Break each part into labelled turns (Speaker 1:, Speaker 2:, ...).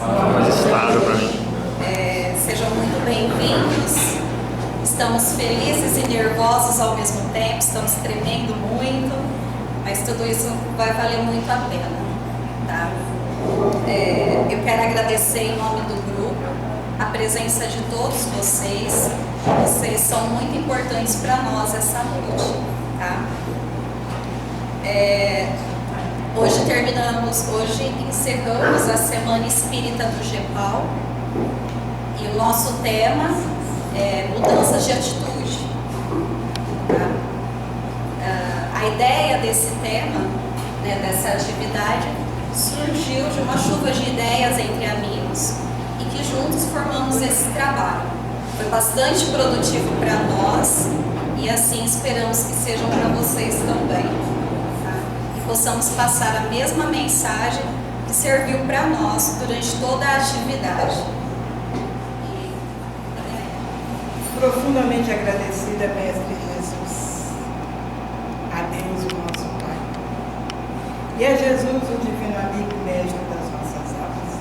Speaker 1: Estado para mim.
Speaker 2: Sejam muito bem-vindos. Estamos felizes e nervosos ao mesmo tempo, estamos tremendo muito, mas tudo isso vai valer muito a pena, tá? Eu quero agradecer em nome do grupo a presença de todos vocês. Vocês são muito importantes para nós essa noite, tá? Hoje encerramos a Semana Espírita do GEPAL e o nosso tema é mudanças de atitude. Tá? A ideia desse tema, né, dessa atividade, surgiu de uma chuva de ideias entre amigos e que juntos formamos esse trabalho. Foi bastante produtivo para nós e assim esperamos que sejam para vocês também. Possamos passar a mesma mensagem que serviu para nós durante toda a atividade.
Speaker 3: Profundamente agradecida, Mestre Jesus, a Deus, o nosso Pai, e a Jesus, o divino amigo e mestre das nossas almas.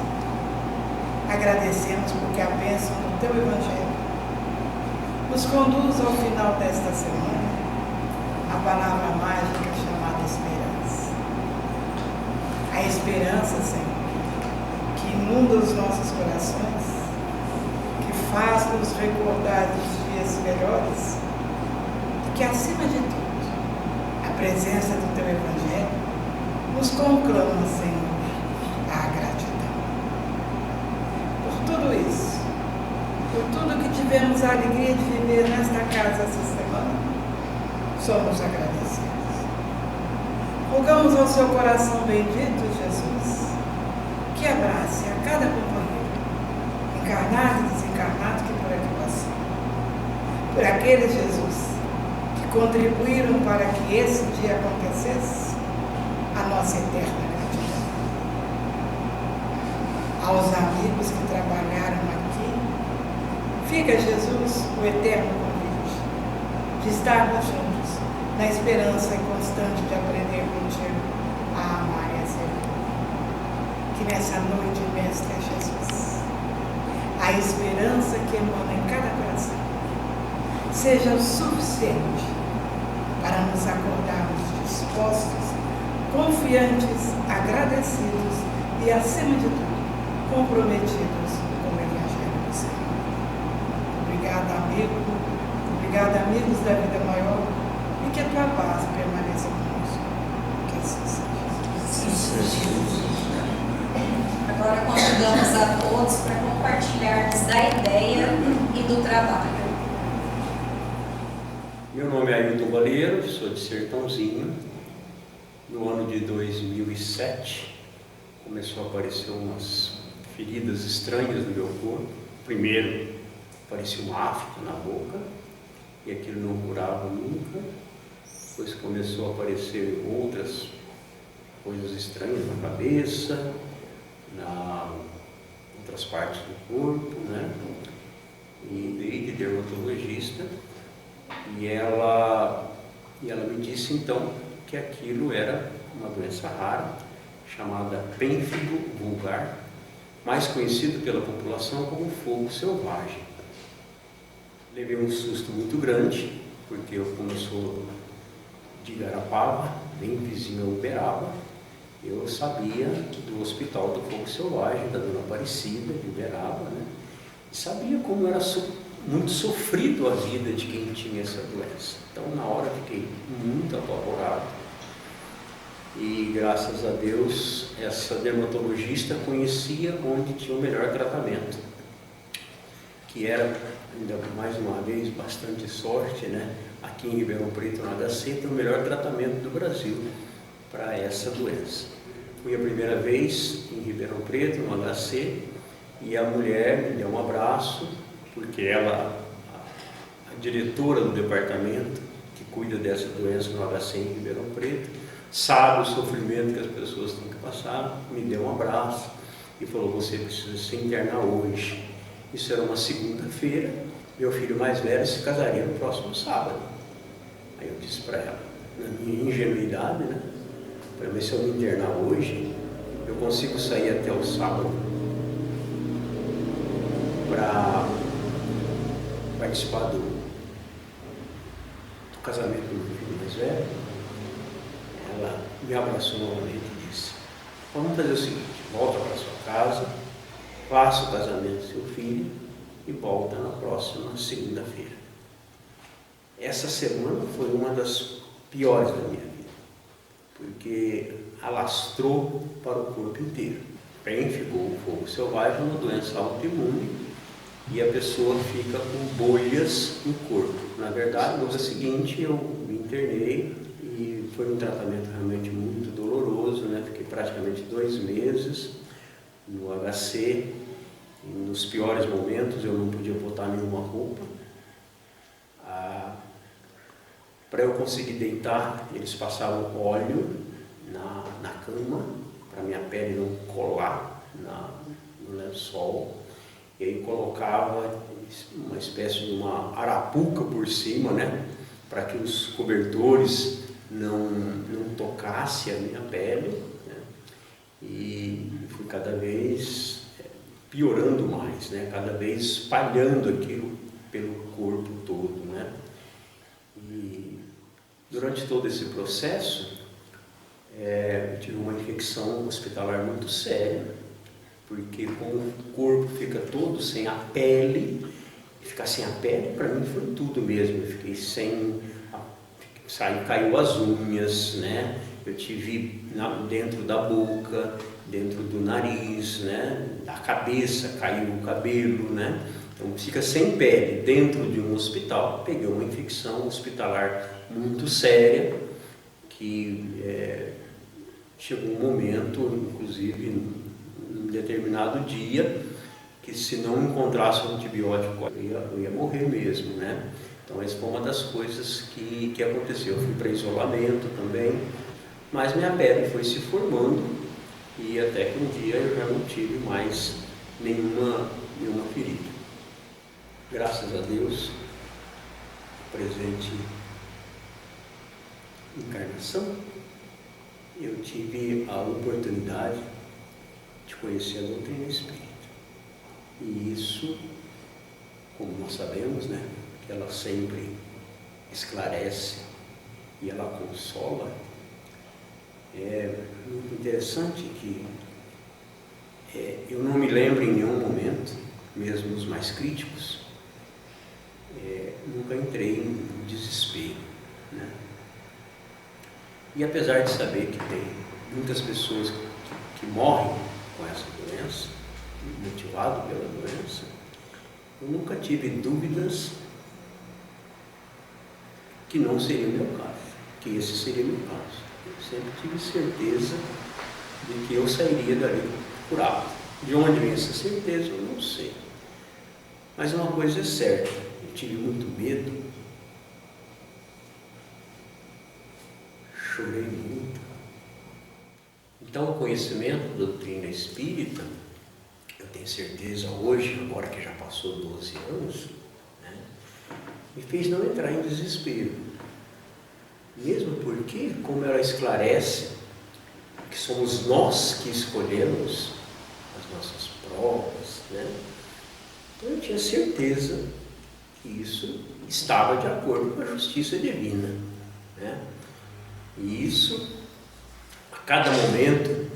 Speaker 3: Agradecemos porque a bênção do Teu Evangelho nos conduz ao final desta semana a palavra mágica chamada esperança. A esperança, Senhor, que inunda os nossos corações, que faz-nos recordar dos dias melhores, e que, acima de tudo, a presença do Teu Evangelho nos conclama, Senhor, a gratidão. Por tudo isso, por tudo que tivemos a alegria de viver nesta casa essa semana, somos agradecidos. Rogamos ao Seu coração bendito, Jesus, que abrace a cada companheiro, encarnado e desencarnado, que por aqui passou. Por aqueles, Jesus, que contribuíram para que esse dia acontecesse, a nossa eterna gratidão. Aos amigos que trabalharam aqui, fica, Jesus, o eterno convite de estarmos juntos, na esperança constante de aprender contigo a amar e a servir. Que nessa noite, Mestre Jesus, a esperança que emana em cada coração seja o suficiente para nos acordarmos dispostos, confiantes, agradecidos e, acima de tudo, comprometidos com o Evangelho do Senhor. Obrigada, amigo. Obrigada, amigos da vida maior. E que a Tua paz permaneça conosco. Que assim seja.
Speaker 2: Agora convidamos a todos para compartilharmos da ideia e do trabalho.
Speaker 4: Meu nome é Ailton Baleiro, sou de Sertãozinho. No ano de 2007, começou a aparecer umas feridas estranhas no meu corpo. Primeiro, aparecia uma afta na boca, e aquilo não curava nunca. Depois começou a aparecer outras coisas estranhas na cabeça, outras partes do corpo, né? E veio de dermatologista, e ela me disse então que aquilo era uma doença rara, chamada pênfigo vulgar, mais conhecido pela população como fogo selvagem. Levei um susto muito grande, porque como eu sou de Garapava, bem vizinho a Uberaba, eu sabia do Hospital do Fogo Selvagem, da Dona Aparecida, de Uberaba, né? E sabia como era muito sofrido a vida de quem tinha essa doença. Então, na hora, fiquei muito apavorado. E, graças a Deus, essa dermatologista conhecia onde tinha o melhor tratamento, que era, ainda mais uma vez, bastante sorte, né? Aqui em Ribeirão Preto, no HC, tem o melhor tratamento do Brasil para essa doença. Fui a primeira vez em Ribeirão Preto, no HC, e a mulher me deu um abraço, porque ela, a diretora do departamento que cuida dessa doença no HC em Ribeirão Preto, sabe o sofrimento que as pessoas têm que passar, me deu um abraço e falou: você precisa se internar hoje. Isso era uma segunda-feira, meu filho mais velho se casaria no próximo sábado. Aí eu disse para ela, na minha ingenuidade, né? Falei: mas se eu me internar hoje, eu consigo sair até o sábado. para participar do casamento do meu filho mais velho, ela me abraçou novamente e disse: vamos fazer o seguinte, volta para sua casa, faça o casamento do seu filho e volta na próxima segunda-feira. Essa semana foi uma das piores da minha vida, porque alastrou para o corpo inteiro. Bem, ficou o fogo selvagem, uma doença autoimune, e a pessoa fica com bolhas no corpo. Na verdade, no dia seguinte eu me internei e foi um tratamento realmente muito doloroso, né? Fiquei praticamente 2 meses no HC, e nos piores momentos eu não podia botar nenhuma roupa. Para eu conseguir deitar, eles passavam óleo na cama, para minha pele não colar no lençol. E aí colocava uma espécie de uma arapuca por cima, né? Para que os cobertores não tocassem a minha pele, né? E fui cada vez piorando mais, né? Cada vez espalhando aquilo pelo corpo todo, né? E durante todo esse processo, eu tive uma infecção hospitalar muito séria, porque como o corpo fica todo sem a pele, ficar sem a pele para mim foi tudo mesmo. Eu fiquei caiu as unhas, né? Eu tive dentro da boca, dentro do nariz, né? Da cabeça caiu o cabelo, né? Então fica sem pele dentro de um hospital. Peguei uma infecção hospitalar muito séria, que chegou um momento, inclusive num determinado dia, que se não encontrasse um antibiótico eu ia morrer mesmo, né? Então essa foi uma das coisas que aconteceu. Eu fui para isolamento também, mas minha pele foi se formando e até que um dia eu já não tive mais nenhuma ferida. Graças a Deus, presente encarnação, eu tive a oportunidade de conhecer a doutrina espírita. E isso, como nós sabemos, né, que ela sempre esclarece e ela consola. É muito interessante que eu não me lembro em nenhum momento, mesmo os mais críticos, nunca entrei em desespero, né? E apesar de saber que tem muitas pessoas que morrem com essa doença, motivado pela doença, eu nunca tive dúvidas que não seria o meu caso, que esse seria o meu caso. Eu sempre tive certeza de que eu sairia dali curado. De onde vem essa certeza, eu não sei. Mas uma coisa é certa, eu tive muito medo, chorei muito. Então o conhecimento da doutrina espírita, eu tenho certeza hoje, agora que já passou 12 anos, né, me fez não entrar em desespero. Mesmo porque, como ela esclarece, que somos nós que escolhemos as nossas provas, né? Então eu tinha certeza que isso estava de acordo com a justiça divina, né? E isso, a cada momento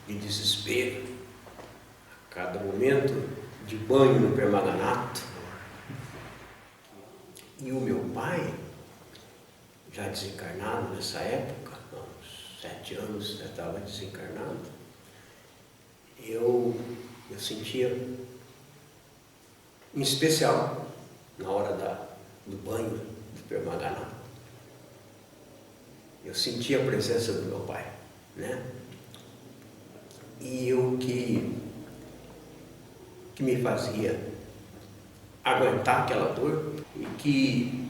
Speaker 4: de desespero, a cada momento de banho no permanganato, e o meu pai, já desencarnado nessa época, há uns 7 anos já estava desencarnado, eu sentia, em especial na hora do banho do permanganato, eu sentia a presença do meu pai, né? E o que me fazia aguentar aquela dor, e que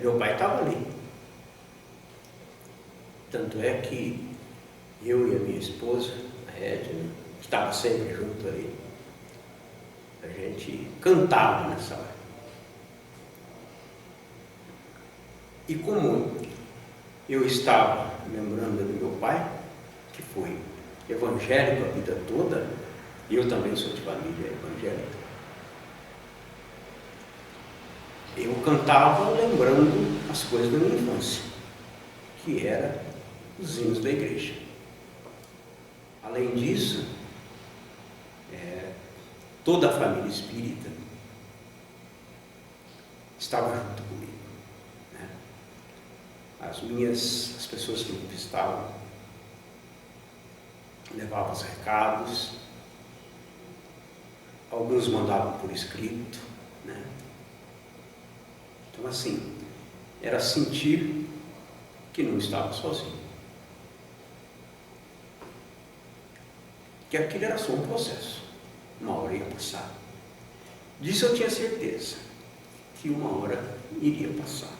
Speaker 4: meu pai estava ali. Tanto é que eu e a minha esposa, a Edna, estava sempre junto ali. A gente cantava nessa hora. E como eu estava lembrando do meu pai, que foi evangélico a vida toda, e eu também sou de família evangélica, eu cantava lembrando as coisas da minha infância, que eram os hinos da igreja. Além disso, toda a família espírita estava junto comigo, né? As pessoas que me visitavam levavam os recados, alguns mandavam por escrito, né? Então, assim, era sentir que não estava sozinho, que aquilo era só um processo, uma hora ia passar. Disso eu tinha certeza, que uma hora iria passar.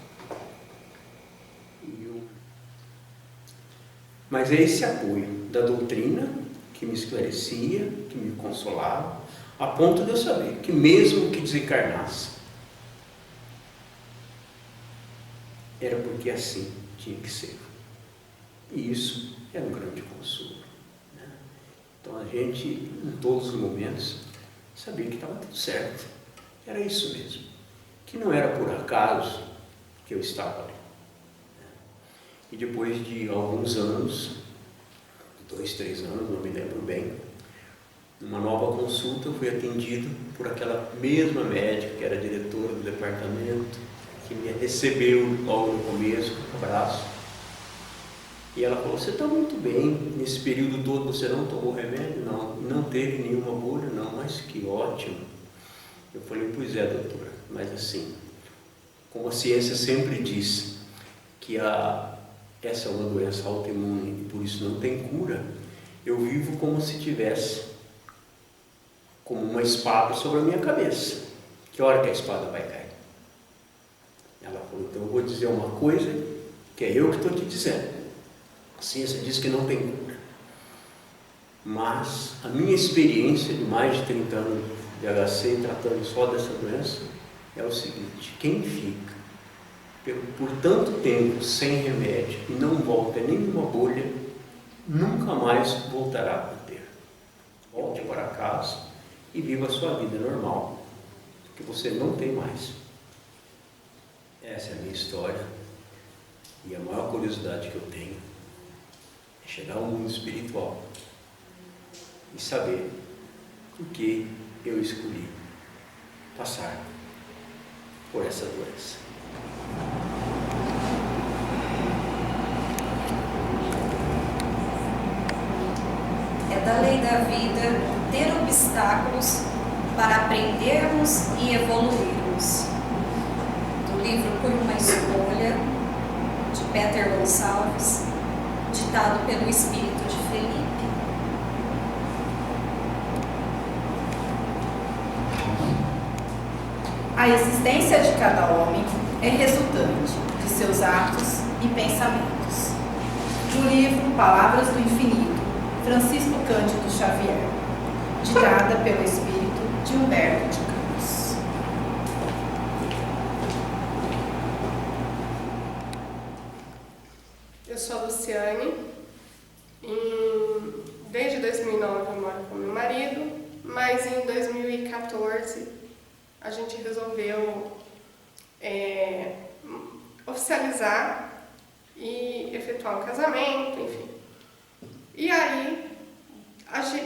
Speaker 4: Mas é esse apoio da doutrina que me esclarecia, que me consolava, a ponto de eu saber que mesmo que desencarnasse, era porque assim tinha que ser. E isso era um grande consolo, né? Então a gente, em todos os momentos, sabia que estava tudo certo. Era isso mesmo. Que não era por acaso que eu estava ali. E depois de alguns anos, 2, 3 anos, não me lembro bem, numa nova consulta eu fui atendido por aquela mesma médica que era diretora do departamento, que me recebeu logo no começo, com um abraço. E ela falou: você está muito bem, nesse período todo você não tomou remédio? Não, não teve nenhuma bolha? Não, mas que ótimo. Eu falei: pois é, doutora, mas assim, como a ciência sempre diz que essa é uma doença autoimune e por isso não tem cura, eu vivo como se tivesse como uma espada sobre a minha cabeça. Que hora que a espada vai cair? Ela falou: então eu vou dizer uma coisa que é eu que estou te dizendo. A ciência diz que não tem cura, mas a minha experiência de mais de 30 anos de HC tratando só dessa doença é o seguinte: quem fica por tanto tempo sem remédio e não volta nenhuma bolha, nunca mais voltará a ter. Volte para casa e viva a sua vida normal, porque você não tem mais. Essa é a minha história, e a maior curiosidade que eu tenho é chegar ao mundo espiritual e saber por que eu escolhi passar por essa doença.
Speaker 2: É da lei da vida ter obstáculos para aprendermos e evoluirmos. Do livro Por uma Escolha, de Peter Gonçalves, ditado pelo espírito de Felipe.
Speaker 1: A existência de cada homem é resultante de seus atos e pensamentos. Do livro Palavras do Infinito, Francisco Cândido Xavier, ditada pelo espírito de Humberto de Campos.
Speaker 5: Eu sou a Luciane. Desde 2009 eu moro com meu marido, mas em 2014 a gente resolveu oficializar e efetuar o casamento, enfim. E aí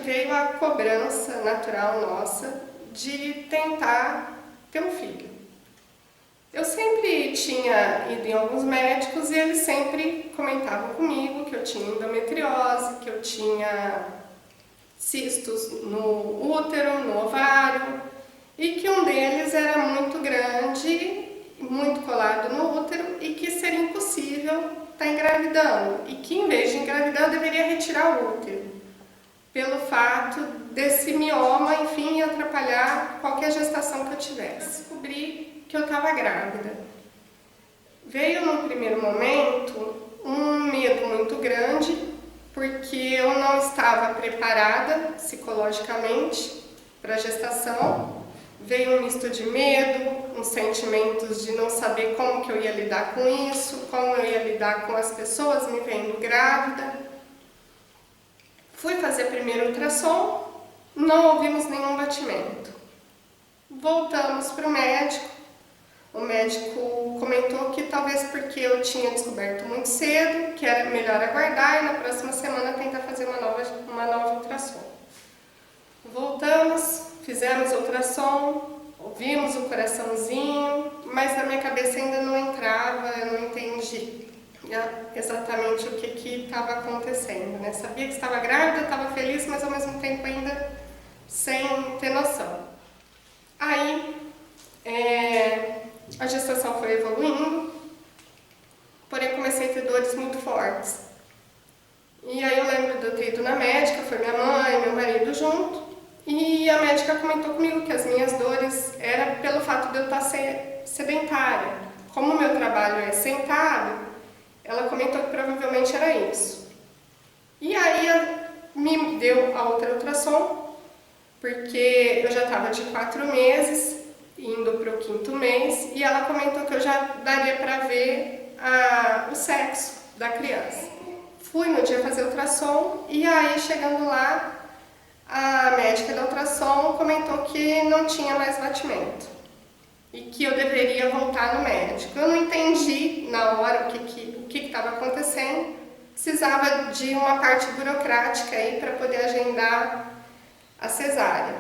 Speaker 5: veio a cobrança natural nossa de tentar ter um filho. Eu sempre tinha ido em alguns médicos e eles sempre comentavam comigo que eu tinha endometriose, que eu tinha cistos no útero, no ovário, e que um deles era muito grande, muito colado no útero e que seria impossível estar engravidando. E que em vez de engravidar eu deveria retirar o útero, pelo fato desse mioma, enfim, atrapalhar qualquer gestação que eu tivesse. Eu descobri que eu estava grávida. Veio no primeiro momento um medo muito grande, porque eu não estava preparada psicologicamente para a gestação. Veio um misto de medo, uns sentimentos de não saber como que eu ia lidar com isso, como eu ia lidar com as pessoas me vendo grávida. Fui fazer primeiro ultrassom, não ouvimos nenhum batimento. Voltamos para o médico, o médico comentou que talvez porque eu tinha descoberto muito cedo, que era melhor aguardar e na próxima semana tentar fazer uma nova ultrassom. Voltamos, fizemos ultrassom, ouvimos o coraçãozinho, mas na minha cabeça ainda não entrava, eu não entendi exatamente o que estava acontecendo, né? Sabia que estava grávida, estava feliz, mas ao mesmo tempo ainda sem ter noção. Aí, a gestação foi evoluindo, porém comecei a ter dores muito fortes. E aí eu lembro de eu ter ido na médica, foi minha mãe e meu marido junto, e a médica comentou comigo que as minhas dores era pelo fato de eu estar sedentária. Como o meu trabalho é sentado, ela comentou que provavelmente era isso. E aí me deu a outra ultrassom, porque eu já estava de 4 meses, indo para o 5º mês, e ela comentou que eu já daria para ver o sexo da criança. Fui no dia fazer ultrassom, e aí chegando lá, a médica da ultrassom comentou que não tinha mais batimento e que eu deveria voltar no médico. Eu não entendi na hora o que estava acontecendo, precisava de uma parte burocrática aí para poder agendar a cesárea,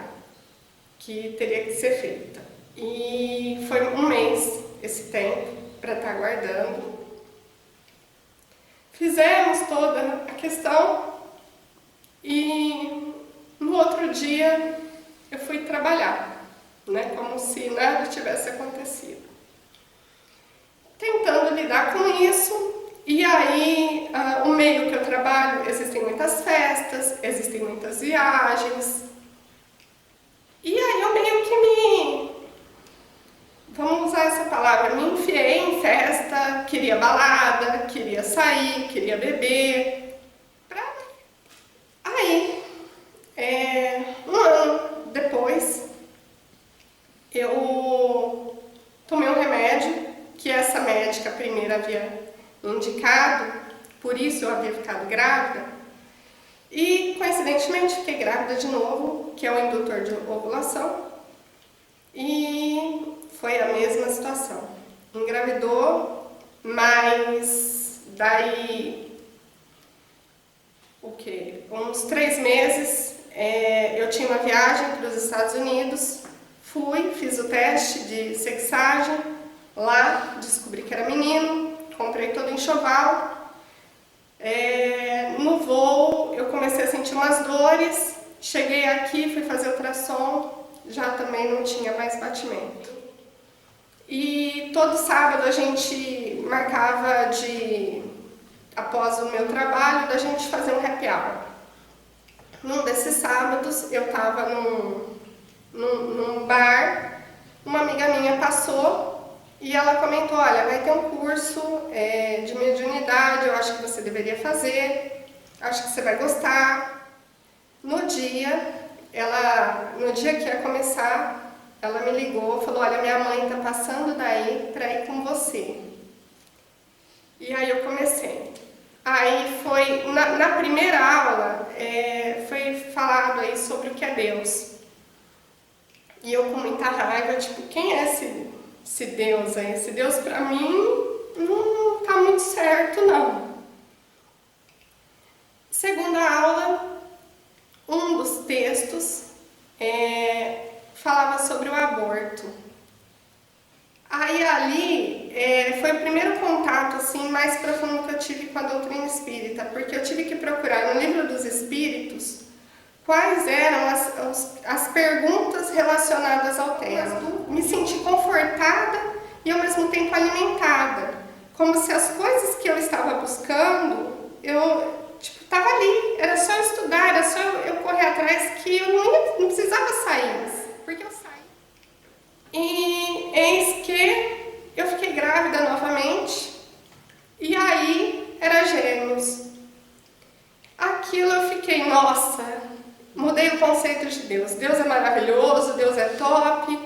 Speaker 5: que teria que ser feita. E foi 1 mês esse tempo para estar aguardando. Fizemos toda a questão e no outro dia eu fui trabalhar, né, como se nada tivesse acontecido. Tentando lidar com isso, e aí o meio que eu trabalho, existem muitas festas, existem muitas viagens, e aí eu meio que vamos usar essa palavra, me enfiei em festa, queria balada, queria sair, queria beber. Aí, 1 ano depois, eu tomei um remédio que essa médica primeira havia indicado, por isso eu havia ficado grávida, e coincidentemente fiquei grávida de novo, que é o indutor de ovulação, e foi a mesma situação. Engravidou, mas daí uns 3 meses eu tinha uma viagem para os Estados Unidos, fui, fiz o teste de sexagem, lá descobri que era menino, comprei todo o enxoval. No voo eu comecei a sentir umas dores, cheguei aqui, fui fazer ultrassom, já também não tinha mais batimento. E todo sábado a gente marcava após o meu trabalho, da gente fazer um happy hour. Num desses sábados eu estava num bar, uma amiga minha passou e ela comentou, olha, vai ter um curso de mediunidade, eu acho que você deveria fazer, acho que você vai gostar. No dia que ia começar, ela me ligou, falou, olha, minha mãe está passando daí para ir com você. E aí eu comecei. Aí foi, na primeira aula, foi falado aí sobre o que é Deus. E eu com muita raiva, tipo, quem é esse Deus aí? Esse Deus pra mim não tá muito certo, não. Segunda aula, um dos textos falava sobre o aborto. Aí ali foi o primeiro contato assim, mais profundo que eu tive com a doutrina espírita, porque eu tive que procurar no livro dos Espíritos quais eram as perguntas relacionadas ao tema. Me senti confortada e ao mesmo tempo alimentada, como se as coisas que eu estava buscando, estava ali, era só estudar, era só eu correr atrás, que eu não precisava sair, porque eu saí. E eis que eu fiquei grávida novamente, e aí era gêmeos. Aquilo eu fiquei, nossa, mudei o conceito de Deus. Deus é maravilhoso, Deus é top,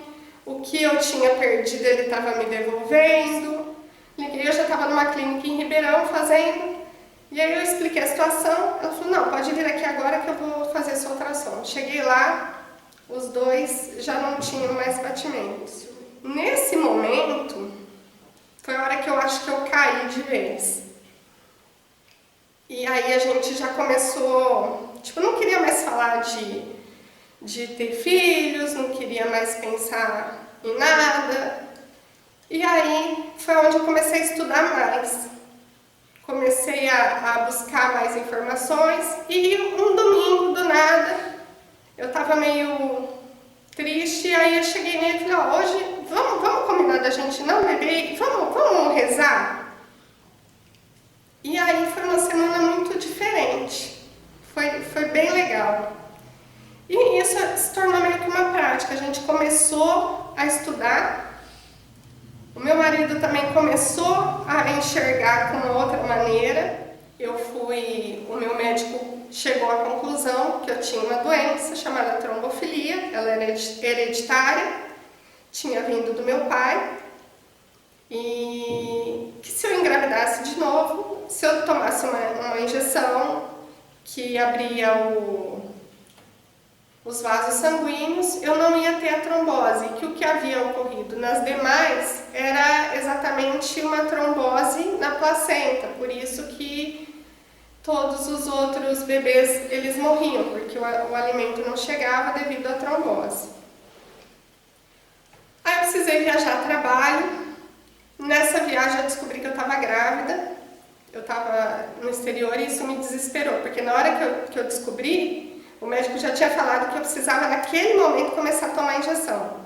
Speaker 5: o que eu tinha perdido Ele estava me devolvendo. Liguei, eu já estava numa clínica em Ribeirão fazendo, e aí eu expliquei a situação. Ela falou, não, pode vir aqui agora que eu vou fazer a sua ultrassom. Cheguei lá, os dois já não tinham mais batimentos. nesse momento, foi a hora que eu acho que eu caí de vez. E aí a gente já começou, tipo, não queria mais falar de ter filhos, não queria mais pensar em nada. E aí foi onde eu comecei a estudar mais. Comecei a buscar mais informações e um domingo, do nada, eu tava meio triste, e aí eu cheguei nele e falei, ó, hoje vamos combinar da gente não beber, vamos rezar? E aí foi uma semana muito diferente, foi bem legal. E isso se tornou meio que uma prática, a gente começou a estudar. O meu marido também começou a enxergar com uma outra maneira. O meu médico chegou à conclusão que eu tinha uma doença chamada trombofilia, ela era hereditária, tinha vindo do meu pai, e que se eu engravidasse de novo, se eu tomasse uma injeção que abria os vasos sanguíneos, eu não ia ter a trombose, que o que havia ocorrido nas demais era exatamente uma trombose na placenta, por isso que todos os outros bebês eles morriam, porque o alimento não chegava devido à trombose. Aí eu precisei viajar a trabalho, nessa viagem eu descobri que eu estava grávida, eu estava no exterior e isso me desesperou, porque na hora que eu descobri, o médico já tinha falado que eu precisava, naquele momento, começar a tomar injeção.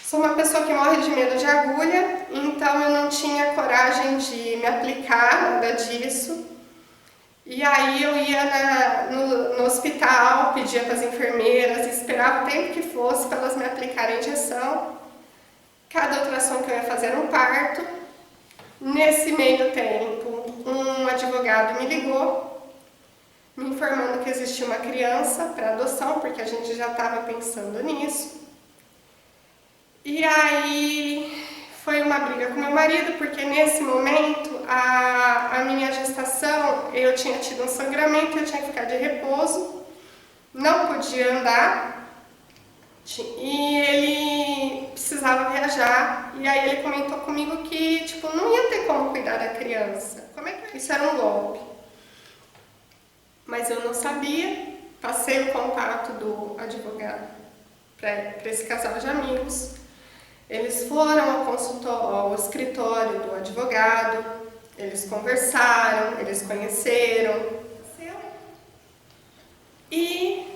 Speaker 5: Sou uma pessoa que morre de medo de agulha, então eu não tinha coragem de me aplicar, nada disso. E aí eu ia no hospital, pedia para as enfermeiras, esperava o tempo que fosse para elas me aplicarem a injeção. Cada ultrassom que eu ia fazer era um parto. Nesse meio tempo, um advogado me ligou, me informando que existia uma criança para adoção, porque a gente já estava pensando nisso. E aí foi uma briga com meu marido, porque nesse momento a minha gestação, eu tinha tido um sangramento, eu tinha que ficar de repouso, não podia andar, e ele precisava viajar, e aí ele comentou comigo que tipo, não ia ter como cuidar da criança. Isso era um golpe. Mas eu não sabia, passei o contato do advogado para esse casal de amigos. Eles foram ao escritório do advogado, eles conversaram, eles conheceram. E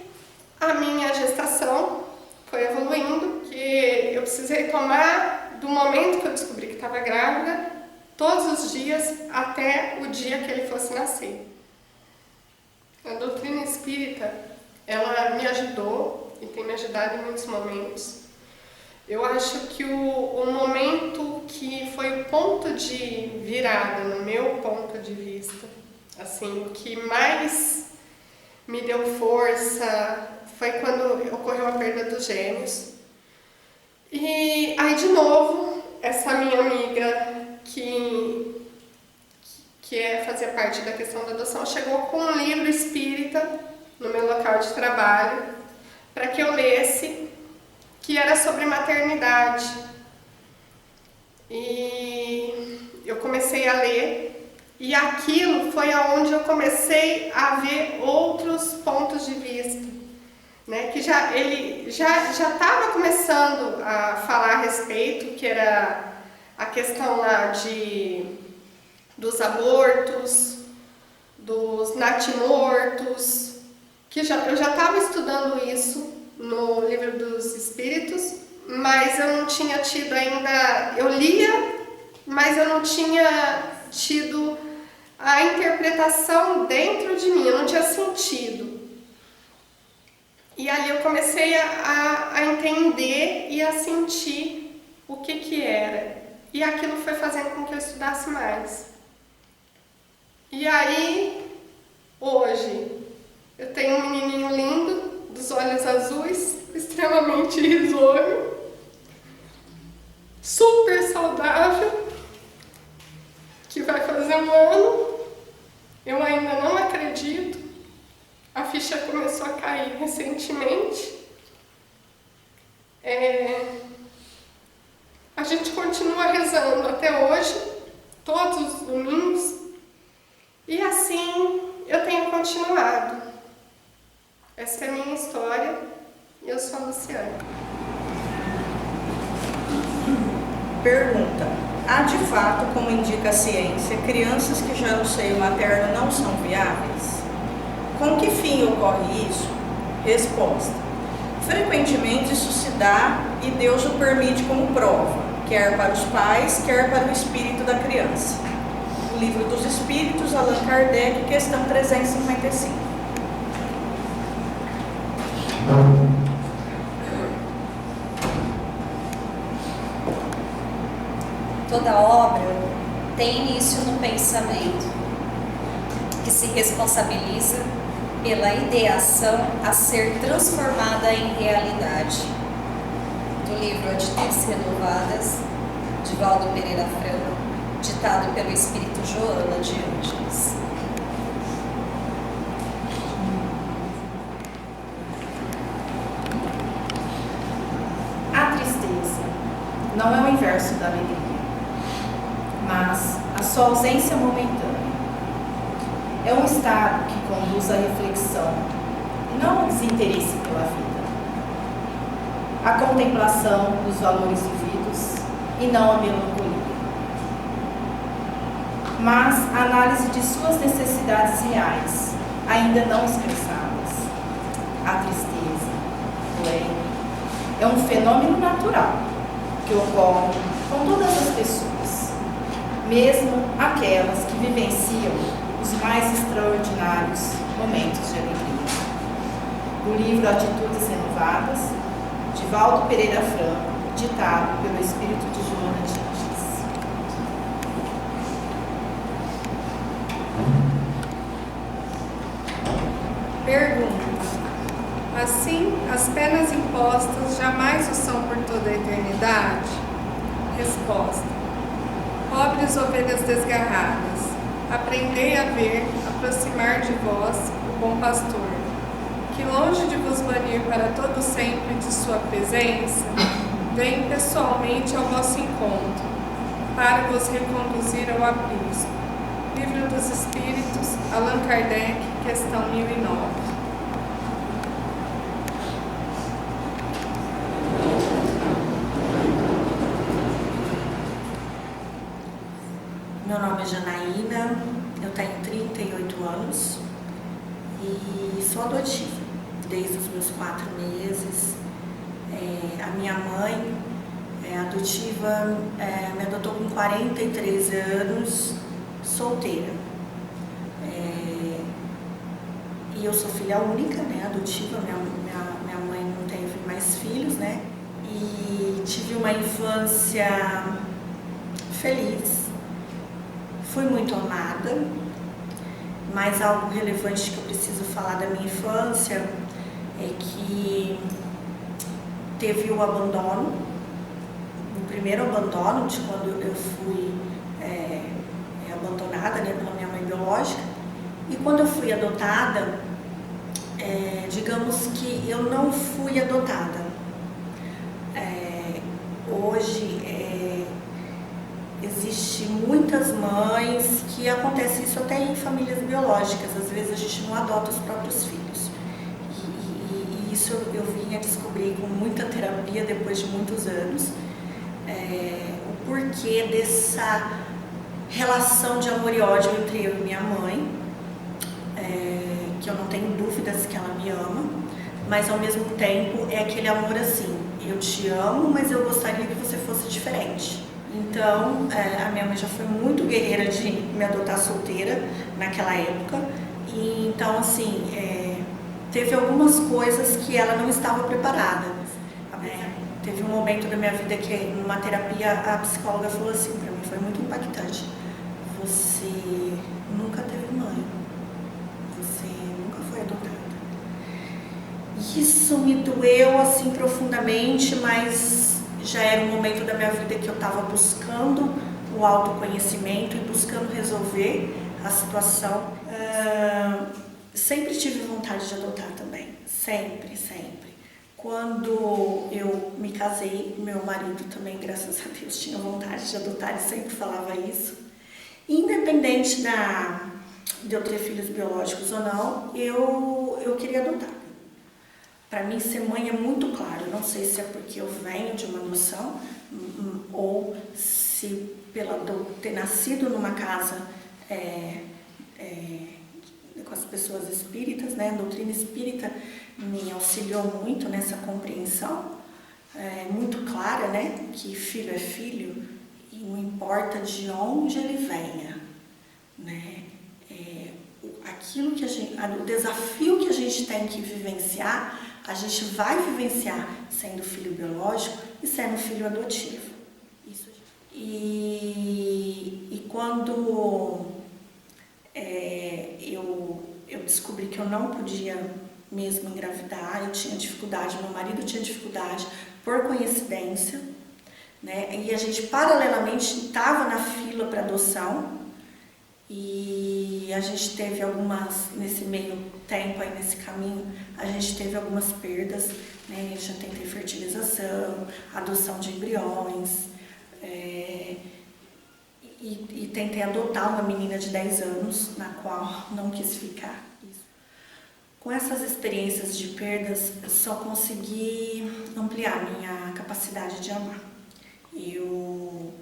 Speaker 5: a minha gestação foi evoluindo, que eu precisei tomar, do momento que eu descobri que estava grávida, todos os dias até o dia que ele fosse nascer. A doutrina espírita, ela me ajudou e tem me ajudado em muitos momentos. Eu acho que o momento que foi o ponto de virada, no meu ponto de vista, assim, o que mais me deu força foi quando ocorreu a perda dos gêmeos. E aí, de novo, essa minha amiga que fazia parte da questão da adoção, chegou com um livro espírita no meu local de trabalho para que eu lesse, que era sobre maternidade. E eu comecei a ler, e aquilo foi aonde eu comecei a ver outros pontos de vista, né? Que ele já estava começando a falar a respeito, que era a questão lá dos abortos, dos natimortos, que eu já estava estudando isso no Livro dos Espíritos, mas eu não tinha tido ainda, eu lia, mas eu não tinha tido a interpretação dentro de mim, eu não tinha sentido. E ali eu comecei a entender e a sentir o que era, e aquilo foi fazendo com que eu estudasse mais. E aí, hoje, eu tenho um menininho lindo, dos olhos azuis, extremamente risonho, super saudável, que vai fazer 1 ano. Eu ainda não acredito, a ficha começou a cair recentemente. domingos. E assim eu tenho continuado. Essa é a minha história. Eu sou a Luciane.
Speaker 6: Pergunta: há de fato, como indica a ciência, crianças que já no seio materno não são viáveis? Com que fim ocorre isso? Resposta: frequentemente isso se dá e Deus o permite como prova, quer para os pais, quer para o espírito da criança. O Livro dos Espíritos, Allan Kardec, questão 355.
Speaker 2: Toda obra tem início no pensamento, que se responsabiliza pela ideação a ser transformada em realidade. Do livro Atitudes Renovadas, de Valdo Pereira Franco, ditado pelo Espírito Joana de Ângeles.
Speaker 1: A tristeza não é o inverso da alegria, mas a sua ausência momentânea. É um estado que conduz à reflexão, não ao desinteresse pela vida, à contemplação dos valores vividos e não à melancolia, mas a análise de suas necessidades reais, ainda não expressadas. A tristeza, porém, é um fenômeno natural que ocorre com todas as pessoas, mesmo aquelas que vivenciam os mais extraordinários momentos de alegria. Do livro Atitudes Renovadas, de Valdo Pereira Franco, ditado pelo Espírito de Joana de Ângeles.
Speaker 5: Pergunta: assim, as penas impostas jamais o são por toda a eternidade? Resposta: pobres ovelhas desgarradas, aprendei a ver, aproximar de vós o bom pastor, que longe de vos banir para todo sempre de sua presença, vem pessoalmente ao vosso encontro, para vos reconduzir ao aprisco. Livro dos Espíritos, Allan Kardec, questão 1009.
Speaker 6: Meu nome é Janaína, eu tenho 38 anos e sou adotiva desde os meus 4 meses. A minha mãe adotiva me adotou com 43 anos, solteira. E eu sou filha única, né, adotiva, minha mãe não teve mais filhos, né? E tive uma infância feliz. Fui muito amada, mas algo relevante que eu preciso falar da minha infância é que teve o abandono, o primeiro abandono de quando eu fui abandonada, né, pela minha mãe biológica, e quando eu fui adotada, digamos que eu não fui adotada. Hoje existe muitas mães que acontece isso até em famílias biológicas, às vezes a gente não adota os próprios filhos. E isso eu vim a descobrir com muita terapia depois de muitos anos, o porquê dessa relação de amor e ódio entre eu e minha mãe, que eu não tenho dúvidas que ela me ama, mas ao mesmo tempo é aquele amor assim, eu te amo, mas eu gostaria que você fosse diferente. Então, a minha mãe já foi muito guerreira de me adotar solteira naquela época. E, então, assim, teve algumas coisas que ela não estava preparada. Teve um momento da minha vida que, numa terapia, a psicóloga falou assim para mim, foi muito impactante. Você nunca teve mãe. Você nunca foi adotada. Isso me doeu, assim, profundamente, mas já era um momento da minha vida que eu estava buscando o autoconhecimento e buscando resolver a situação. Sempre tive vontade de adotar também, sempre, sempre. Quando eu me casei, meu marido também, graças a Deus, tinha vontade de adotar, ele sempre falava isso. Independente de eu ter filhos biológicos ou não, eu queria adotar. Para mim, ser mãe é muito claro. Eu não sei se é porque eu venho de uma adoção ou se pela ter nascido numa casa com as pessoas espíritas, né? A doutrina espírita me auxiliou muito nessa compreensão muito clara, né? Que filho é filho e não importa de onde ele venha, né? Aquilo que o desafio que a gente tem que vivenciar, a gente vai vivenciar sendo filho biológico e sendo filho adotivo. Isso. E quando eu descobri que eu não podia mesmo engravidar, eu tinha dificuldade, meu marido tinha dificuldade por coincidência, né? E a gente paralelamente estava na fila para adoção e a gente teve nesse meio tempo aí, nesse caminho, a gente teve algumas perdas, né? Eu já tentei fertilização, adoção de embriões, e tentei adotar uma menina de 10 anos, na qual não quis ficar. Com essas experiências de perdas, eu só consegui ampliar minha capacidade de amar. Eu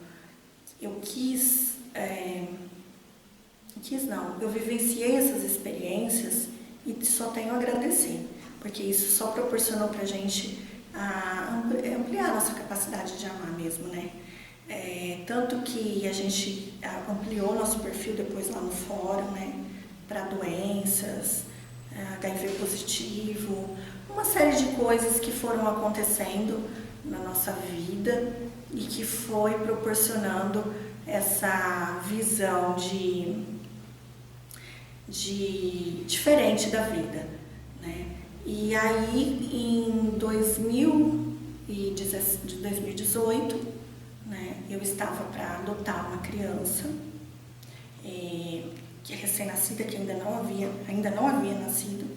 Speaker 6: eu vivenciei essas experiências e só tenho a agradecer, porque isso só proporcionou pra gente ampliar a nossa capacidade de amar mesmo, né? Tanto que a gente ampliou nosso perfil depois lá no fórum, né? Para doenças, HIV positivo, uma série de coisas que foram acontecendo na nossa vida e que foi proporcionando essa visão diferente da vida, né? E aí em 2018, né, eu estava para adotar uma criança que é recém-nascida, que ainda não havia nascido.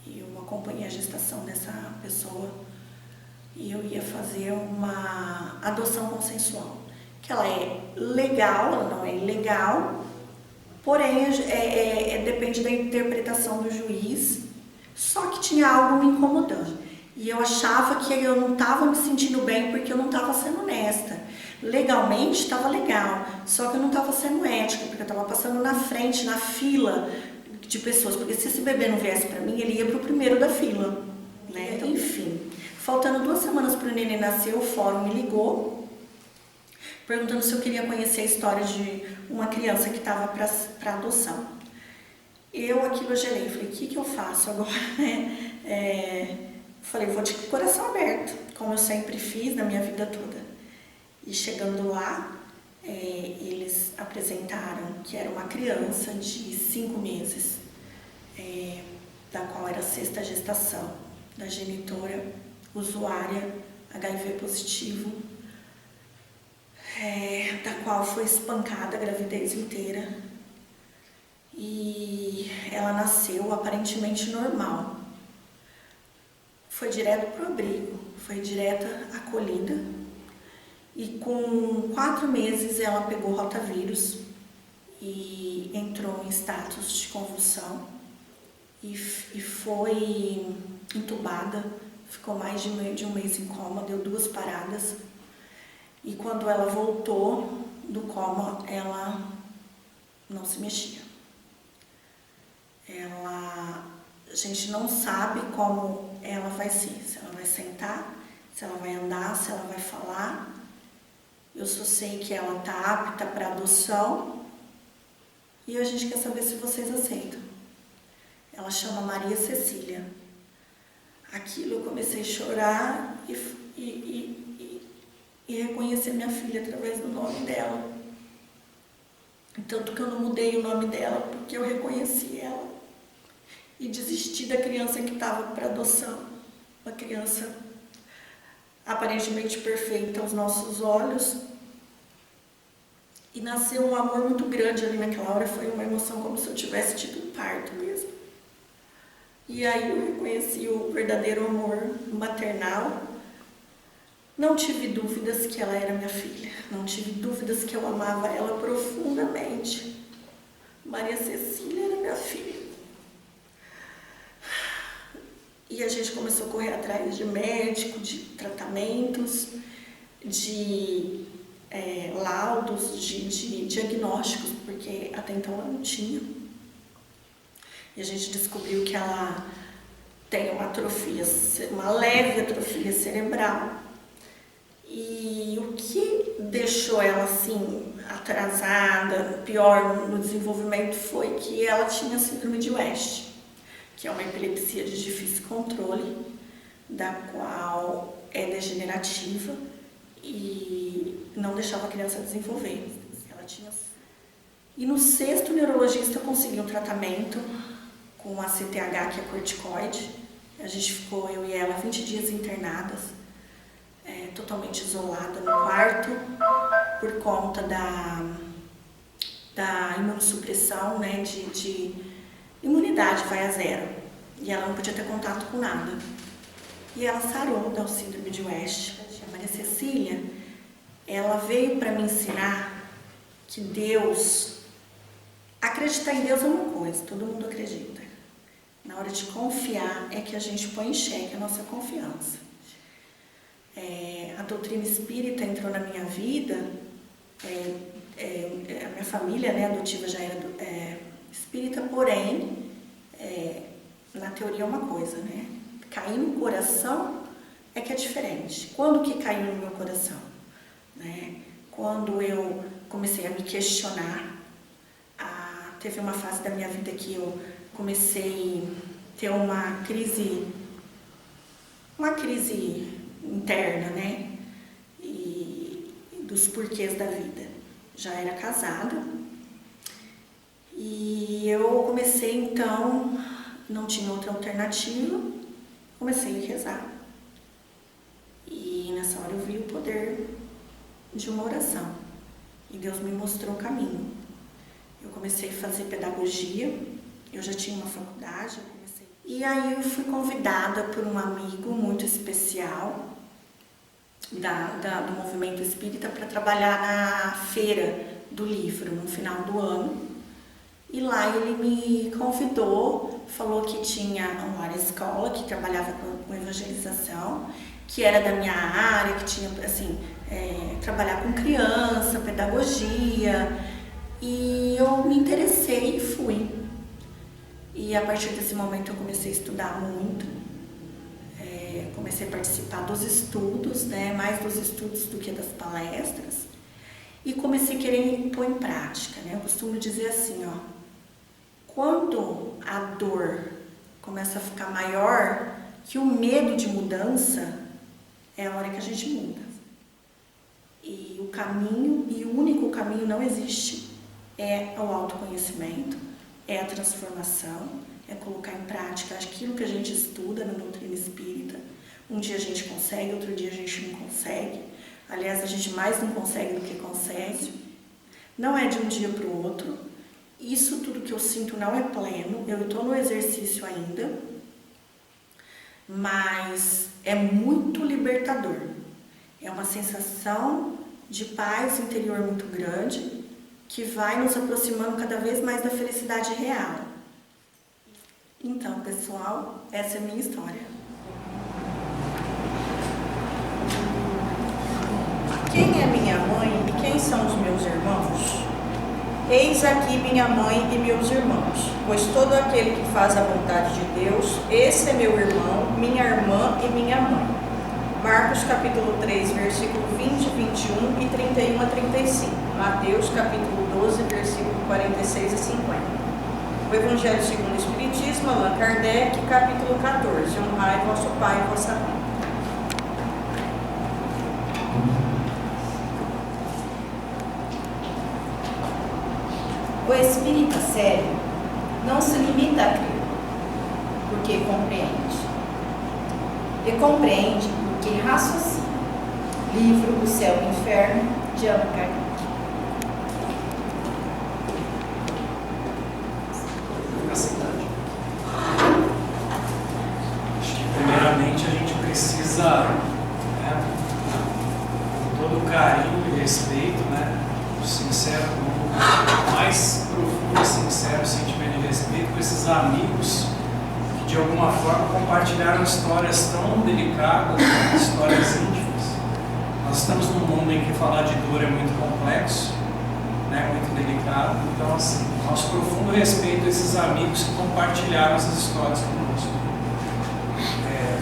Speaker 6: Eu acompanhei a gestação dessa pessoa e eu ia fazer uma adoção consensual, que ela é legal, ela não é ilegal, porém depende da interpretação do juiz, só que tinha algo me incomodando. E eu achava que eu não estava me sentindo bem porque eu não estava sendo honesta. Legalmente estava legal, só que eu não estava sendo ética, porque eu estava passando na frente, na fila de pessoas. Porque se esse bebê não viesse para mim, ele ia para o primeiro da fila, né? Enfim, faltando 2 semanas para o neném nascer, o fórum me ligou, perguntando se eu queria conhecer a história de uma criança que estava para adoção. Aquilo gelei, falei, o que eu faço agora, né? Falei, vou de coração aberto, como eu sempre fiz na minha vida toda. E chegando lá, eles apresentaram que era uma criança de 5 meses, da qual era a 6ª gestação, da genitora usuária HIV positivo, da qual foi espancada a gravidez inteira. E ela nasceu aparentemente normal. Foi direto para o abrigo, foi direta acolhida. E com 4 meses ela pegou rotavírus e entrou em status de convulsão e foi entubada, ficou mais de um mês em coma, deu 2 paradas. E quando ela voltou do coma, ela não se mexia. A gente não sabe como ela vai ser, se ela vai sentar, se ela vai andar, se ela vai falar. Eu só sei que ela está apta para adoção e a gente quer saber se vocês aceitam. Ela chama Maria Cecília. Aquilo eu comecei a chorar e reconhecer minha filha através do nome dela. Tanto que eu não mudei o nome dela porque eu reconheci ela e desisti da criança que estava para adoção. Uma criança aparentemente perfeita aos nossos olhos. E nasceu um amor muito grande ali naquela hora, foi uma emoção como se eu tivesse tido um parto mesmo. E aí eu reconheci o verdadeiro amor maternal Não tive dúvidas que ela era minha filha. Não tive dúvidas que eu amava ela profundamente. Maria Cecília era minha filha. E a gente começou a correr atrás de médico, de tratamentos, de laudos, de diagnósticos, porque até então ela não tinha. E a gente descobriu que ela tem uma atrofia, uma leve atrofia cerebral. E o que deixou ela assim atrasada, pior no desenvolvimento, foi que ela tinha síndrome de West, que é uma epilepsia de difícil controle, da qual é degenerativa e não deixava a criança desenvolver. Ela tinha... E no 6º, o neurologista conseguiu um tratamento com a CTH, que é corticoide. A gente ficou, eu e ela, 20 dias internadas, totalmente isolada no quarto, por conta da imunossupressão, né, de imunidade vai a zero. E ela não podia ter contato com nada. E ela sarou da síndrome de West. A Maria Cecília, ela veio para me ensinar que Deus... Acreditar em Deus é uma coisa, todo mundo acredita. Na hora de confiar é que a gente põe em xeque a nossa confiança. A doutrina espírita entrou na minha vida, a minha família, né, adotiva já era espírita, porém, na teoria é uma coisa, né? Cair no coração é que é diferente. Quando que caiu no meu coração? Né? Quando eu comecei a me questionar, teve uma fase da minha vida que eu comecei a ter uma crise interna, né? E dos porquês da vida. Já era casada e eu comecei então, não tinha outra alternativa, comecei a rezar. E nessa hora eu vi o poder de uma oração e Deus me mostrou o caminho. Eu comecei a fazer pedagogia, eu já tinha uma faculdade, e aí eu fui convidada por um amigo muito especial do movimento espírita para trabalhar na feira do livro no final do ano. E lá ele me convidou, falou que tinha uma escola que trabalhava com evangelização, que era da minha área, que tinha assim, trabalhar com criança, pedagogia. E eu me interessei e fui. E a partir desse momento eu comecei a estudar muito, comecei a participar dos estudos, né, mais dos estudos do que das palestras, e comecei a querer pôr em prática, né? Eu costumo dizer assim, ó, quando a dor começa a ficar maior que o medo de mudança, é a hora que a gente muda. E o caminho, e o único caminho não existe, é o autoconhecimento, é a transformação, é colocar em prática aquilo que a gente estuda na doutrina espírita. Um dia a gente consegue, outro dia a gente não consegue. Aliás, a gente mais não consegue do que consegue. Não é de um dia para o outro. Isso tudo que eu sinto não é pleno. Eu estou no exercício ainda. Mas é muito libertador. É uma sensação de paz interior muito grande, que vai nos aproximando cada vez mais da felicidade real. Então, pessoal, essa é a minha história.
Speaker 1: Quem é minha mãe e quem são os meus irmãos? Eis aqui minha mãe e meus irmãos, pois todo aquele que faz a vontade de Deus, esse é meu irmão, minha irmã e minha mãe. Marcos capítulo 3, versículo 20, 21 e 31 a 35. Mateus capítulo 12, versículo 46 a 50. O Evangelho segundo o Espiritismo, Allan Kardec, capítulo 14. Honrai vosso pai e vossa mãe. O espírita sério não se limita a crer, porque compreende. E compreende porque raciocina. Livro O Céu e o Inferno, de Allan Kardec.
Speaker 7: Primeiramente a gente precisa sincero, com o mais profundo e sincero sentimento de respeito com esses amigos que de alguma forma compartilharam histórias tão delicadas, histórias íntimas. Nós estamos num mundo em que falar de dor é muito complexo, né, muito delicado. Então, assim, nosso profundo respeito a esses amigos que compartilharam essas histórias conosco.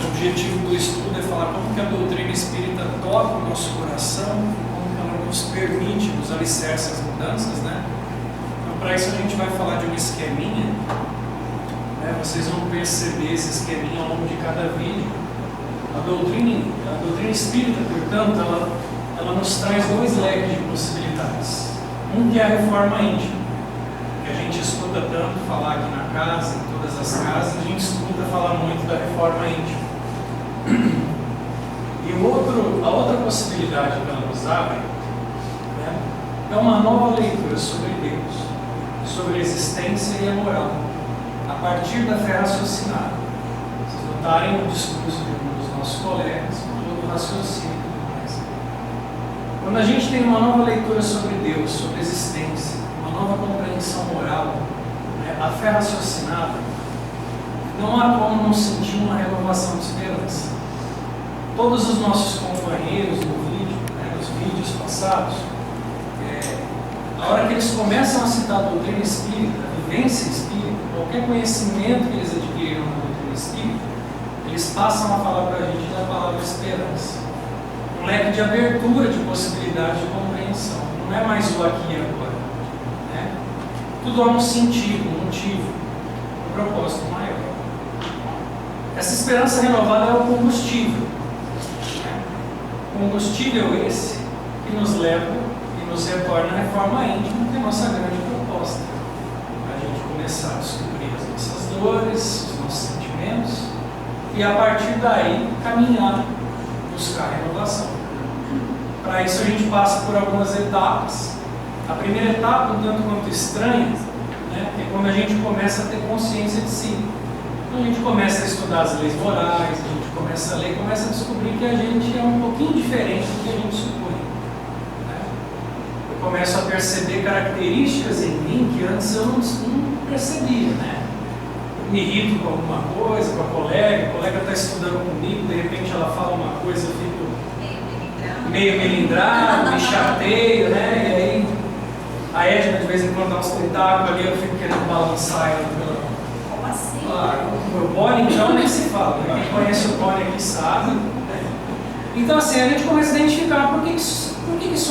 Speaker 7: O objetivo do estudo é falar como que a doutrina espírita toca o nosso coração, como que ela nos permite, nos alicerça as mudanças, né? Então, para isso a gente vai falar de um esqueminha, né? Vocês vão perceber esse esqueminha ao longo de cada vídeo. A doutrina espírita, portanto, ela nos traz dois leques de possibilidades. Um que é a reforma íntima, que a gente escuta tanto falar aqui na casa, em todas as casas, a gente escuta falar muito da reforma íntima. E a outra possibilidade que ela nos abre, né, é uma nova leitura sobre Deus, sobre a existência e a moral, a partir da fé raciocinada. Vocês notarem o discurso de um dos nossos colegas, todo o raciocínio. Quando a gente tem uma nova leitura sobre Deus, sobre a existência, uma nova compreensão moral, né, a fé raciocinada, não há como não sentir uma renovação de esperança. Todos os nossos companheiros no vídeo, né, nos vídeos passados, a hora que eles começam a citar a doutrina espírita, a vivência espírita, qualquer conhecimento que eles adquiriram na doutrina espírita, eles passam a falar para a gente da palavra esperança. Um leque de abertura de possibilidade de compreensão. Não é mais o aqui e agora. Né? Tudo há um sentido, um motivo, um propósito maior. Essa esperança renovada é o combustível. Né? Combustível esse que nos leva e nos retorna à reforma íntima, que é a nossa grande proposta. A gente começar a descobrir as nossas dores, os nossos sentimentos, e a partir daí caminhar, buscar a renovação. Para isso a gente passa por algumas etapas. A primeira etapa, um tanto quanto estranha, né, é quando a gente começa a ter consciência de si. Então a gente começa a estudar as leis morais, a gente começa a ler, começa a descobrir que a gente é um pouquinho diferente do que a gente supõe. Né? Eu começo a perceber características em mim que antes eu não percebia. Né? Eu me irrito com alguma coisa, com a colega está estudando comigo, de repente ela fala uma coisa, eu fico meio melindrado, me chateio, né? E aí a Edna de vez em quando dá uns tentáculos ali, eu fico querendo balançar ela pela.
Speaker 2: Como assim?
Speaker 7: Claro, o Bonnie então nem se fala, né? Quem conhece o Bonnie aqui sabe. Né? Então assim, a gente começa a identificar por que isso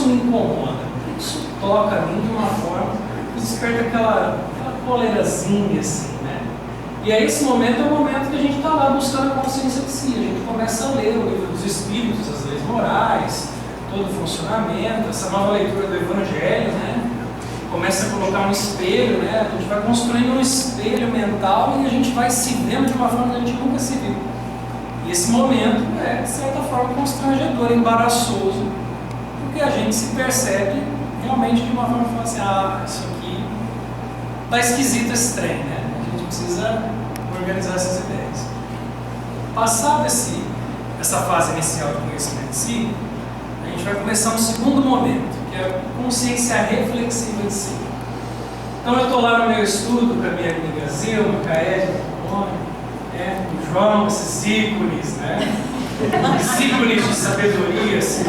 Speaker 7: me incomoda, por que isso toca a mim de uma forma que desperta aquela colerazinha assim, né? E aí esse momento é o momento que a gente está lá buscando a consciência de si, a gente começa a ler o livro dos Espíritos, as leis morais, todo o funcionamento, essa nova leitura do Evangelho, né? Começa a colocar um espelho, né? A gente vai construindo um espelho mental e a gente vai se vendo de uma forma que a gente nunca se viu. E esse momento é, de certa forma, constrangedor, embaraçoso, porque a gente se percebe realmente de uma forma que fala assim, ah, isso aqui tá esquisito esse trem, né? A gente precisa organizar essas ideias. Passado essa fase inicial de conhecimento de si, a gente vai começar um segundo momento, que é a consciência reflexiva de si. Então eu estou lá no meu estudo com a minha amiga Zilma, com a Edna, com o João, esses ícones, né? Esses ícones de sabedoria, assim,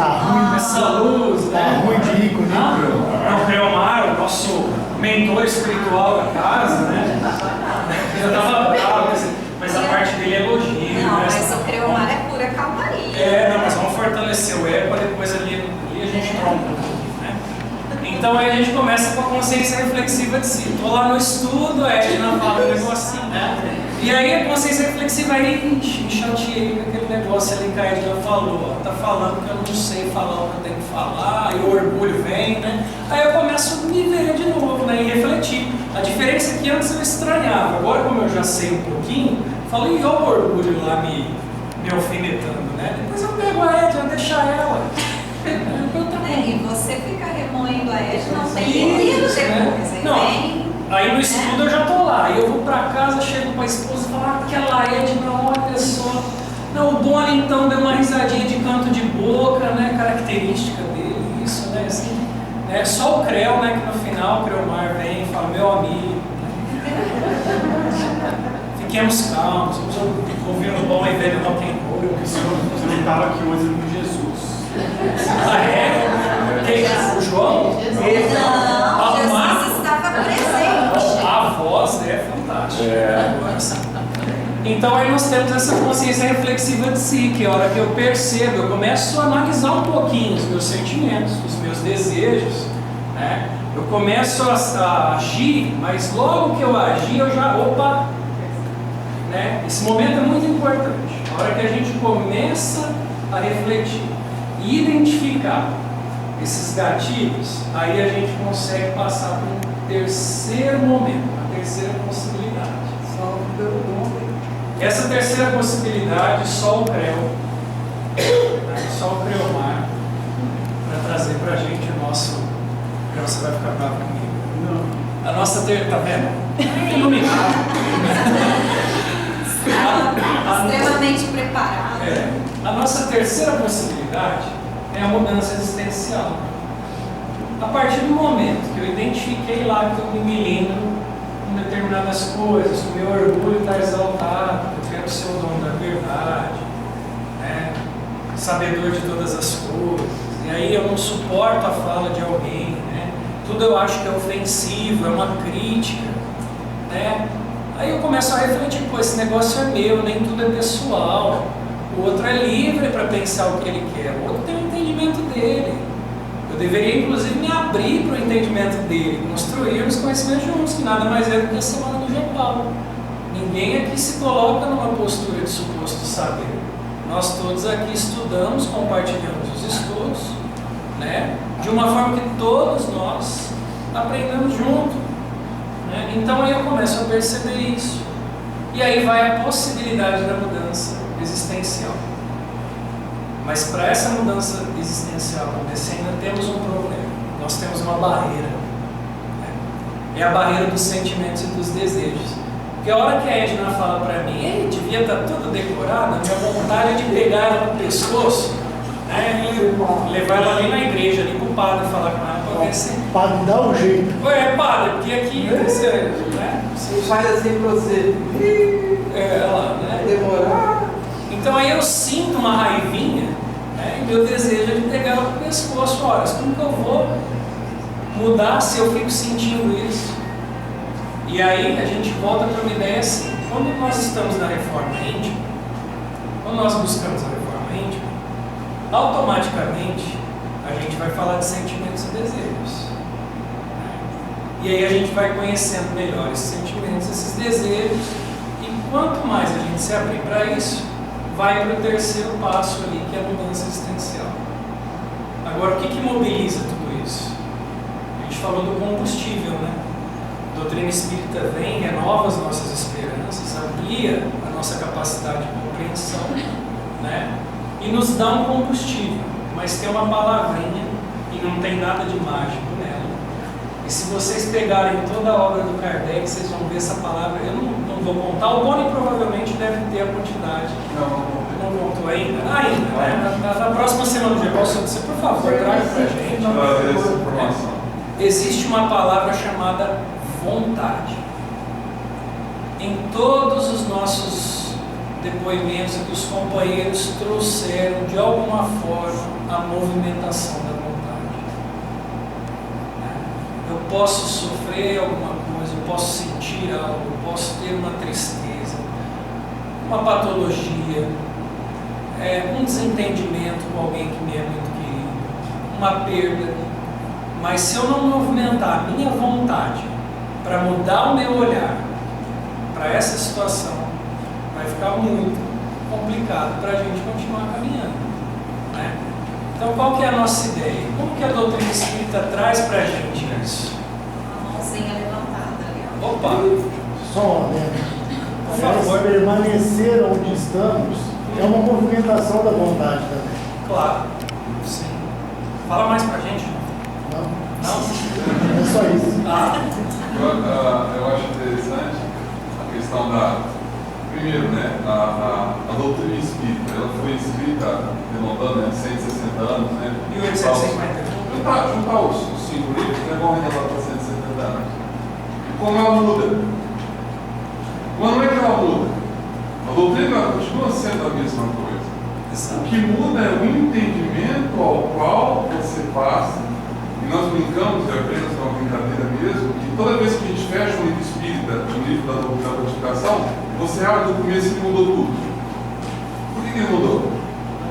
Speaker 7: essa luz, né?
Speaker 8: Ruim de ícone.
Speaker 7: O Creomar, o nosso mentor espiritual da casa, né? Já estava bravo, mas a parte dele é elogio.
Speaker 2: Não,
Speaker 7: né?
Speaker 2: mas o Creomar é pura calmaria.
Speaker 7: Não, mas vamos fortalecer o ego para depois ali a gente trompa um pouquinho, né? Então aí a gente começa com a consciência reflexiva de si. Estou lá no estudo, a Edna fala um negocinho, né? E aí a consciência reflexiva aí, me chateei com aquele negócio ali que a Edna falou. Tá falando que eu não sei falar o que eu tenho que falar, e o orgulho vem, né? Aí eu começo a me ver de novo, né? E refletir. A diferença é que antes eu estranhava, agora como eu já sei um pouquinho, falo, e o orgulho lá me alfinetando, né? Depois eu pego a Edna, deixar ela.
Speaker 2: E você fica remoendo a Edna, não tem inteiro depois,
Speaker 7: né? Não. Aí no estudo eu já tô lá, aí eu vou pra casa, chego pra esposa e falo, aquela Edna, olha só. Não, o Bonnie então deu uma risadinha de canto de boca, né? Característica dele, isso, né? Assim, Só o Creu, né, que no final o Creomar vem e fala, meu amigo, fiquemos calmos, vamos ouvir um bom e velho rock and roll.
Speaker 8: Você não estava aqui hoje com Jesus.
Speaker 7: Ah, é? Quem? O João?
Speaker 2: Não,
Speaker 7: Marcos?
Speaker 2: Jesus estava presente.
Speaker 7: A voz é fantástica. Agora sim. Então aí nós temos essa consciência reflexiva de si, que a hora que eu percebo, eu começo a analisar um pouquinho os meus sentimentos, os meus desejos, né? Eu começo a agir, mas logo que eu agir, eu já, né? Esse momento é muito importante. A hora que a gente começa a refletir e identificar esses gatilhos, aí a gente consegue passar para um terceiro momento, uma terceira possibilidade. Essa terceira possibilidade, só o Creu, só o Creomar, para trazer para a gente o nosso. Você vai ficar bravo comigo? Não. A nossa tá vendo? Iluminado.
Speaker 2: Extremamente preparado.
Speaker 7: A nossa terceira possibilidade é a mudança existencial. A partir do momento que eu identifiquei lá que eu me melindro com determinadas coisas, que o meu orgulho está exaltado, que eu quero ser o dono da verdade, né? Sabedor de todas as coisas, e aí eu não suporto a fala de alguém, né? Tudo eu acho que é ofensivo, é uma crítica, né? Aí eu começo a refletir, pô, esse negócio é meu, nem tudo é pessoal. O outro é livre para pensar o que ele quer, o outro tem o entendimento dele. Eu deveria, inclusive, me abrir para o entendimento dele, construirmos conhecimentos juntos, que nada mais é do que a semana do Jepal. Ninguém aqui se coloca numa postura de suposto saber. Nós todos aqui estudamos, compartilhamos os estudos, né? De uma forma que todos nós aprendemos junto. Né? Então aí eu começo a perceber isso. E aí vai a possibilidade da mudança existencial. Mas para essa mudança existencial acontecer, ainda temos um problema. Nós temos uma barreira. Né? É a barreira dos sentimentos e dos desejos. Porque a hora que a Edna fala para mim, devia estar tudo decorado, a minha vontade é de pegar ela no pescoço, né? E levar ela ali na igreja, ali pro padre, falar com ela para ver se.
Speaker 9: Padre, dá um jeito.
Speaker 7: Padre, porque aqui você, né?
Speaker 3: Você faz assim pra você.
Speaker 7: Ela, né?
Speaker 3: Demorar.
Speaker 7: Então aí eu sinto uma raivinha, né? E meu desejo é de pegar ela no pescoço. Olha, como que eu vou mudar se eu fico sentindo isso? E aí a gente volta para uma ideia assim: quando nós estamos na reforma íntima, quando nós buscamos a reforma íntima, automaticamente a gente vai falar de sentimentos e desejos. E aí a gente vai conhecendo melhor esses sentimentos, esses desejos, e quanto mais a gente se abrir para isso, vai para o terceiro passo ali, que é a mudança existencial. Agora, o que mobiliza tudo isso? A gente falou do combustível, né? A doutrina espírita vem, renova as nossas esperanças, amplia a nossa capacidade de compreensão, né? E nos dá um combustível, mas tem uma palavrinha e não tem nada de mágico nela. E se vocês pegarem toda a obra do Kardec, vocês vão ver essa palavra. Eu não vou contar, o Boni provavelmente deve ter a quantidade. Não contou ainda? Ainda, né? Na próxima semana do Jepal, você, por favor, traga pra gente. Existe uma palavra chamada vontade. Em todos os nossos depoimentos que os companheiros trouxeram de alguma forma a movimentação da vontade. Eu posso sofrer alguma coisa, eu posso sentir algo, eu posso ter uma tristeza, uma patologia, um desentendimento com alguém que me é muito querido, uma perda. Mas se eu não movimentar a minha vontade para mudar o meu olhar para essa situação, vai ficar muito complicado para a gente continuar caminhando, né? Então, qual que é a nossa ideia? Como que a doutrina espírita traz para a gente isso?
Speaker 2: A mãozinha levantada ali.
Speaker 7: Opa!
Speaker 9: Só uma lembra.
Speaker 7: Por favor.
Speaker 9: Permanecer onde estamos é uma movimentação da vontade também.
Speaker 7: Claro, sim. Fala mais para a gente.
Speaker 9: Não?
Speaker 7: Não?
Speaker 9: É só isso.
Speaker 10: Eu acho interessante a questão primeiro, né, a doutrina espírita, ela foi escrita, remontando, 160 anos, né?
Speaker 7: 1850.
Speaker 10: Juntar os 5 livros, não é bom renovar para 170 anos. E como ela muda? Mas não é que ela muda. A doutrina continua sendo a mesma coisa. O que muda é o entendimento ao qual você passa, e nós brincamos, é apenas uma brincadeira mesmo, que toda vez que a gente fecha um livro espírita, um livro da codificação, você abre do começo e mudou tudo. Por que ele mudou?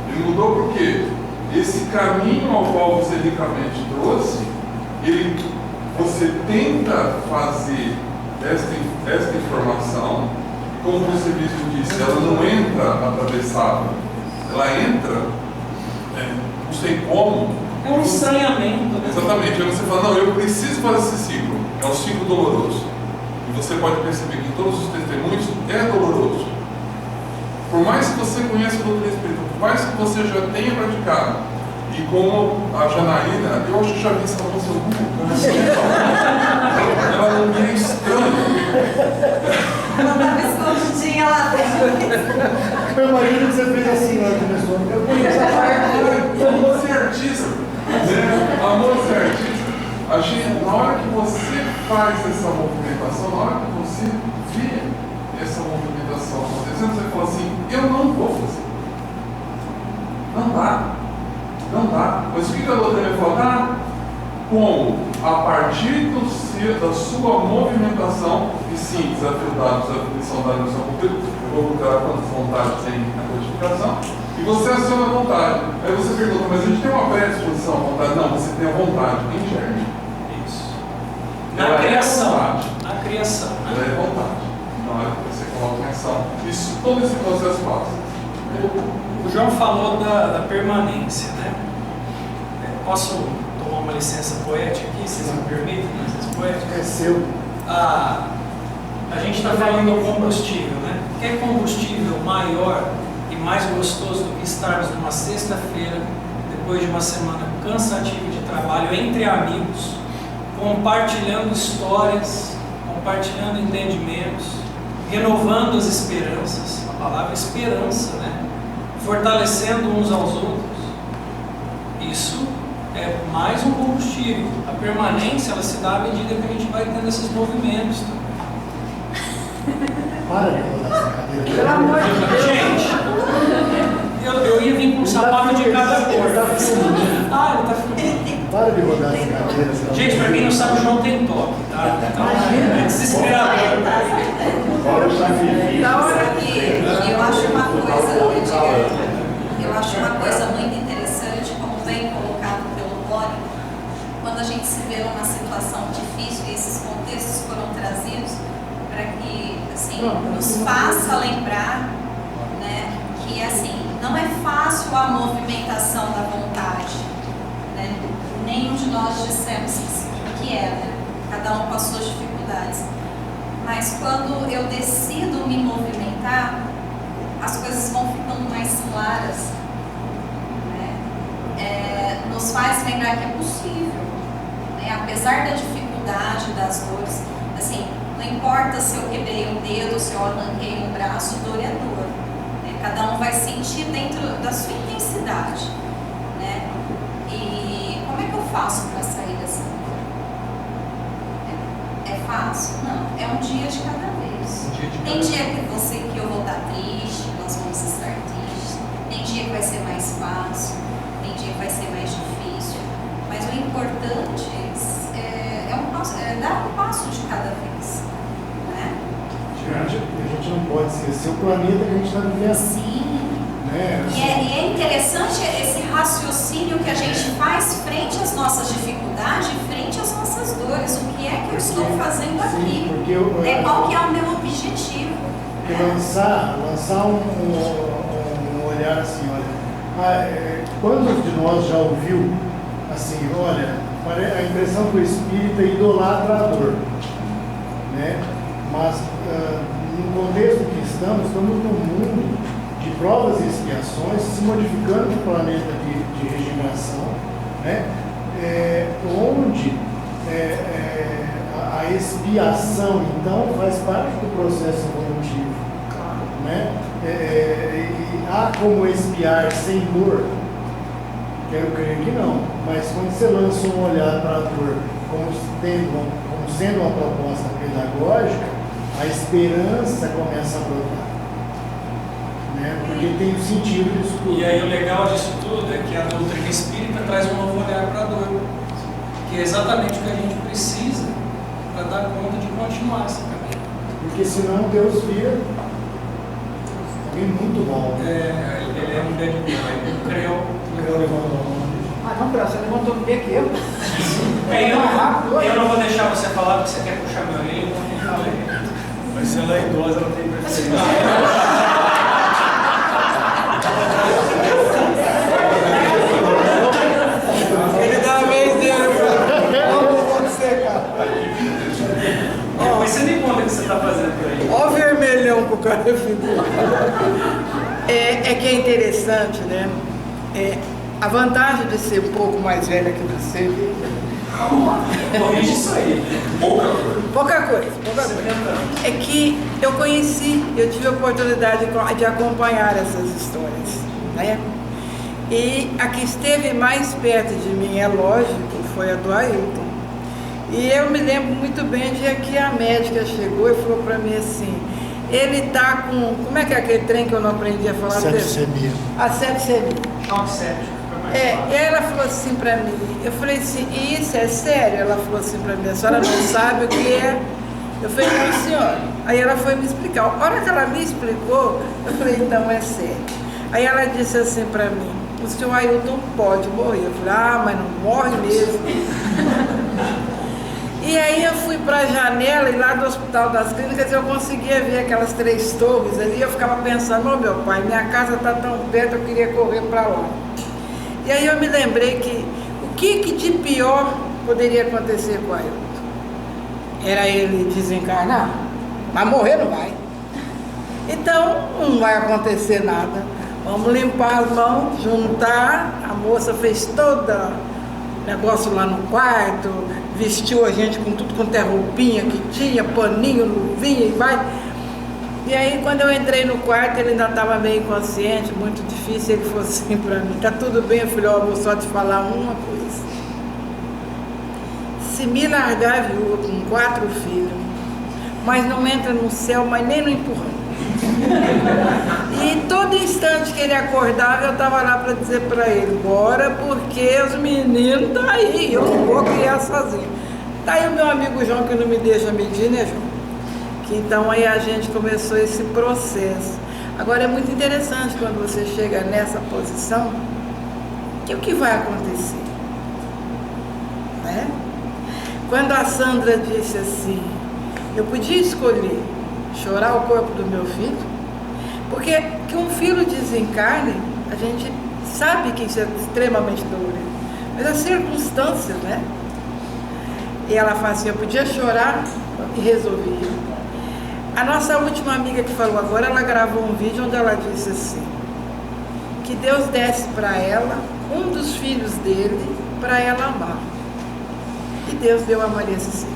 Speaker 10: Ele mudou porque esse caminho ao qual você ricamente trouxe, você tenta fazer esta informação, como você mesmo disse, ela não entra atravessada, ela entra, não sei como.
Speaker 7: É um estranhamento. Né?
Speaker 10: Exatamente, aí você fala, não, eu preciso fazer esse ciclo, é um ciclo doloroso. E você pode perceber que em todos os testemunhos é doloroso. Por mais que você conheça o doutrina espírita, por mais que você já tenha praticado, e como a Janaína, eu acho que já vi essa moça no Google, ela não me é estranha.
Speaker 2: Ela estava escondidinha lá dentro.
Speaker 9: Eu imagino que você fez assim na hora que começou. Eu conheço a parte.
Speaker 10: A moça é artista, né? A moça é artista. Na hora que você faz essa movimentação, na hora que você vê essa movimentação acontecendo, você fala assim, eu não vou fazer. Não dá. Não dá. Mas o que a doutrina vai falar? Como, a partir da sua movimentação, e sim, desafio dados, definição da noção pública, eu vou procurar quantas vontades tem na codificação, e você aciona a vontade. Aí você pergunta, mas a gente tem uma predisposição à vontade? Não, você tem a vontade, em germe.
Speaker 7: Isso.
Speaker 10: Ela
Speaker 7: Na criação.
Speaker 10: É vontade.
Speaker 7: Na criação.
Speaker 10: Ela é vontade. Na hora que você coloca em ação. Isso, todo esse processo passa.
Speaker 7: O João falou da permanência, né? Posso tomar uma licença poética aqui, se vocês me permitem, licença poética?
Speaker 9: É seu.
Speaker 7: A gente está falando do combustível, né? Quer combustível maior e mais gostoso do que estarmos numa sexta-feira, depois de uma semana cansativa de trabalho, entre amigos, compartilhando histórias, compartilhando entendimentos, renovando as esperanças, a palavra esperança, né? Fortalecendo uns aos outros. Isso é mais um combustível. A permanência, ela se dá à medida que a gente vai tendo esses movimentos também.
Speaker 9: Para de rodar essa cadeira.
Speaker 3: Pelo amor de Deus.
Speaker 7: Gente, eu ia vir com um sapato de cada cor.
Speaker 9: Ele tá filmando.
Speaker 7: Ah, ele tá filmando.
Speaker 9: Para de rodar essa cadeira.
Speaker 7: Gente, pra quem não sabe, o João tem toque, tá? Então, é desesperador.
Speaker 3: Da hora
Speaker 2: E eu acho uma coisa, eu acho uma coisa muito interessante, como bem colocado pelo Mônica, quando a gente se vê numa situação difícil e esses contextos foram trazidos para que, assim, nos faça lembrar, né, que, assim, não é fácil a movimentação da vontade, né? Nenhum de nós dissemos que é, né? Cada um com as suas dificuldades. Mas quando eu decido me movimentar, as coisas vão ficando mais claras, né? Nos faz lembrar que é possível, né? Apesar da dificuldade, das dores, assim, não importa se eu quebrei um dedo, se eu arranquei um braço, dor é dor, né? Cada um vai sentir dentro da sua intensidade, né? E como é que eu faço para sair dessa dor? É fácil? Não, é um dia de cada vez. Tem dia que eu vou estar triste, nós vamos estar tristes. Tem dia que vai ser mais fácil, tem dia que vai ser mais difícil. Mas o importante é dar um passo de cada vez, né?
Speaker 9: A gente não pode esquecer o planeta que a gente está vivendo.
Speaker 2: Sim.
Speaker 9: Né?
Speaker 2: E é interessante esse raciocínio que a gente faz frente às nossas dificuldades, frente às nossas dores. O que é que eu estou fazendo aqui? Qual que é o meu objetivo?
Speaker 9: Porque lançar um olhar assim, olha, quantos de nós já ouviu assim, olha, a impressão que o espírita idolatra a dor, né? Mas no contexto que estamos num mundo de provas e expiações, se modificando o planeta de regeneração, né? Onde a expiação, então, faz parte do processo evolutivo. Né? E há como expiar sem dor? Eu creio que não. Mas quando você lança um olhar para a dor como sendo uma proposta pedagógica, a esperança começa a brotar. Né? Porque tem o sentido disso tudo.
Speaker 7: E aí o legal disso tudo é que a doutrina espírita traz um novo olhar para a dor, que é exatamente o que a gente precisa para dar conta de continuar essa caminhada.
Speaker 9: Porque senão Deus vira alguém muito bom.
Speaker 7: Ele é um bad boy, ele creu.
Speaker 9: Eu levanto a mão.
Speaker 3: Ah, não, você levantou bem aqui.
Speaker 7: Eu não vou deixar você falar porque você quer puxar meu orelha, então eu falo aí.
Speaker 8: Mas se ela é idosa, ela tem preferência.
Speaker 3: Ele dá a vez dele. Não pode ser, cara.
Speaker 7: Depois você me conta o que você está fazendo por aí.
Speaker 3: Ó o vermelhão que o cara ficou. É que é interessante, né? A vantagem de ser um pouco mais velha que você.
Speaker 7: Corrige isso aí.
Speaker 3: Pouca coisa. É que eu tive a oportunidade de acompanhar essas histórias, né? E a que esteve mais perto de mim, é lógico, foi a do Ailton. E eu me lembro muito bem de que a médica chegou e falou para mim assim, ele tá com, como é que é aquele trem que eu não aprendi a falar?
Speaker 9: Septicemia.
Speaker 3: A septicemia.
Speaker 7: Choque séptico.
Speaker 3: E ela falou assim pra mim, eu falei assim, e isso é sério? Ela falou assim pra mim, a senhora não sabe o que é? Eu falei, não, senhora. Aí ela foi me explicar. A hora que ela me explicou, eu falei, então é sério. Aí ela disse assim pra mim, o senhor Ailton pode morrer. Eu falei, mas não morre mesmo. E aí eu fui para a janela e lá do Hospital das Clínicas eu conseguia ver aquelas 3 torres ali. Eu ficava pensando, ô meu pai, minha casa está tão perto, eu queria correr para lá. E aí eu me lembrei que o que de pior poderia acontecer com o Ailton? Era ele desencarnar, mas morrer não vai. Então não vai acontecer nada. Vamos limpar as mãos, juntar. A moça fez todo o negócio lá no quarto, vestiu a gente com tudo quanto é roupinha que tinha, paninho, luvinha e vai. E aí quando eu entrei no quarto, ele ainda estava meio inconsciente, muito difícil, ele falou assim para mim, tá tudo bem, eu falei, vou só te falar uma coisa. Se me largar viúva com 4 filhos, mas não entra no céu, mas nem no empurrão. E todo instante que ele acordava, eu estava lá para dizer para ele, bora, porque os meninos estão aí, eu não vou criar sozinho. Tá aí o meu amigo João, que não me deixa medir, né, João? Que então aí a gente começou esse processo. Agora é muito interessante quando você chega nessa posição, que o que vai acontecer? Né? Quando a Sandra disse assim, eu podia escolher chorar o corpo do meu filho, porque que um filho desencarne, a gente sabe que isso é extremamente dolorido, mas as circunstâncias, né? E ela fala assim, eu podia chorar e resolver. A nossa última amiga que falou agora, ela gravou um vídeo onde ela disse assim, que Deus desse para ela um dos filhos dele para ela amar. E Deus deu a Maria Cecília.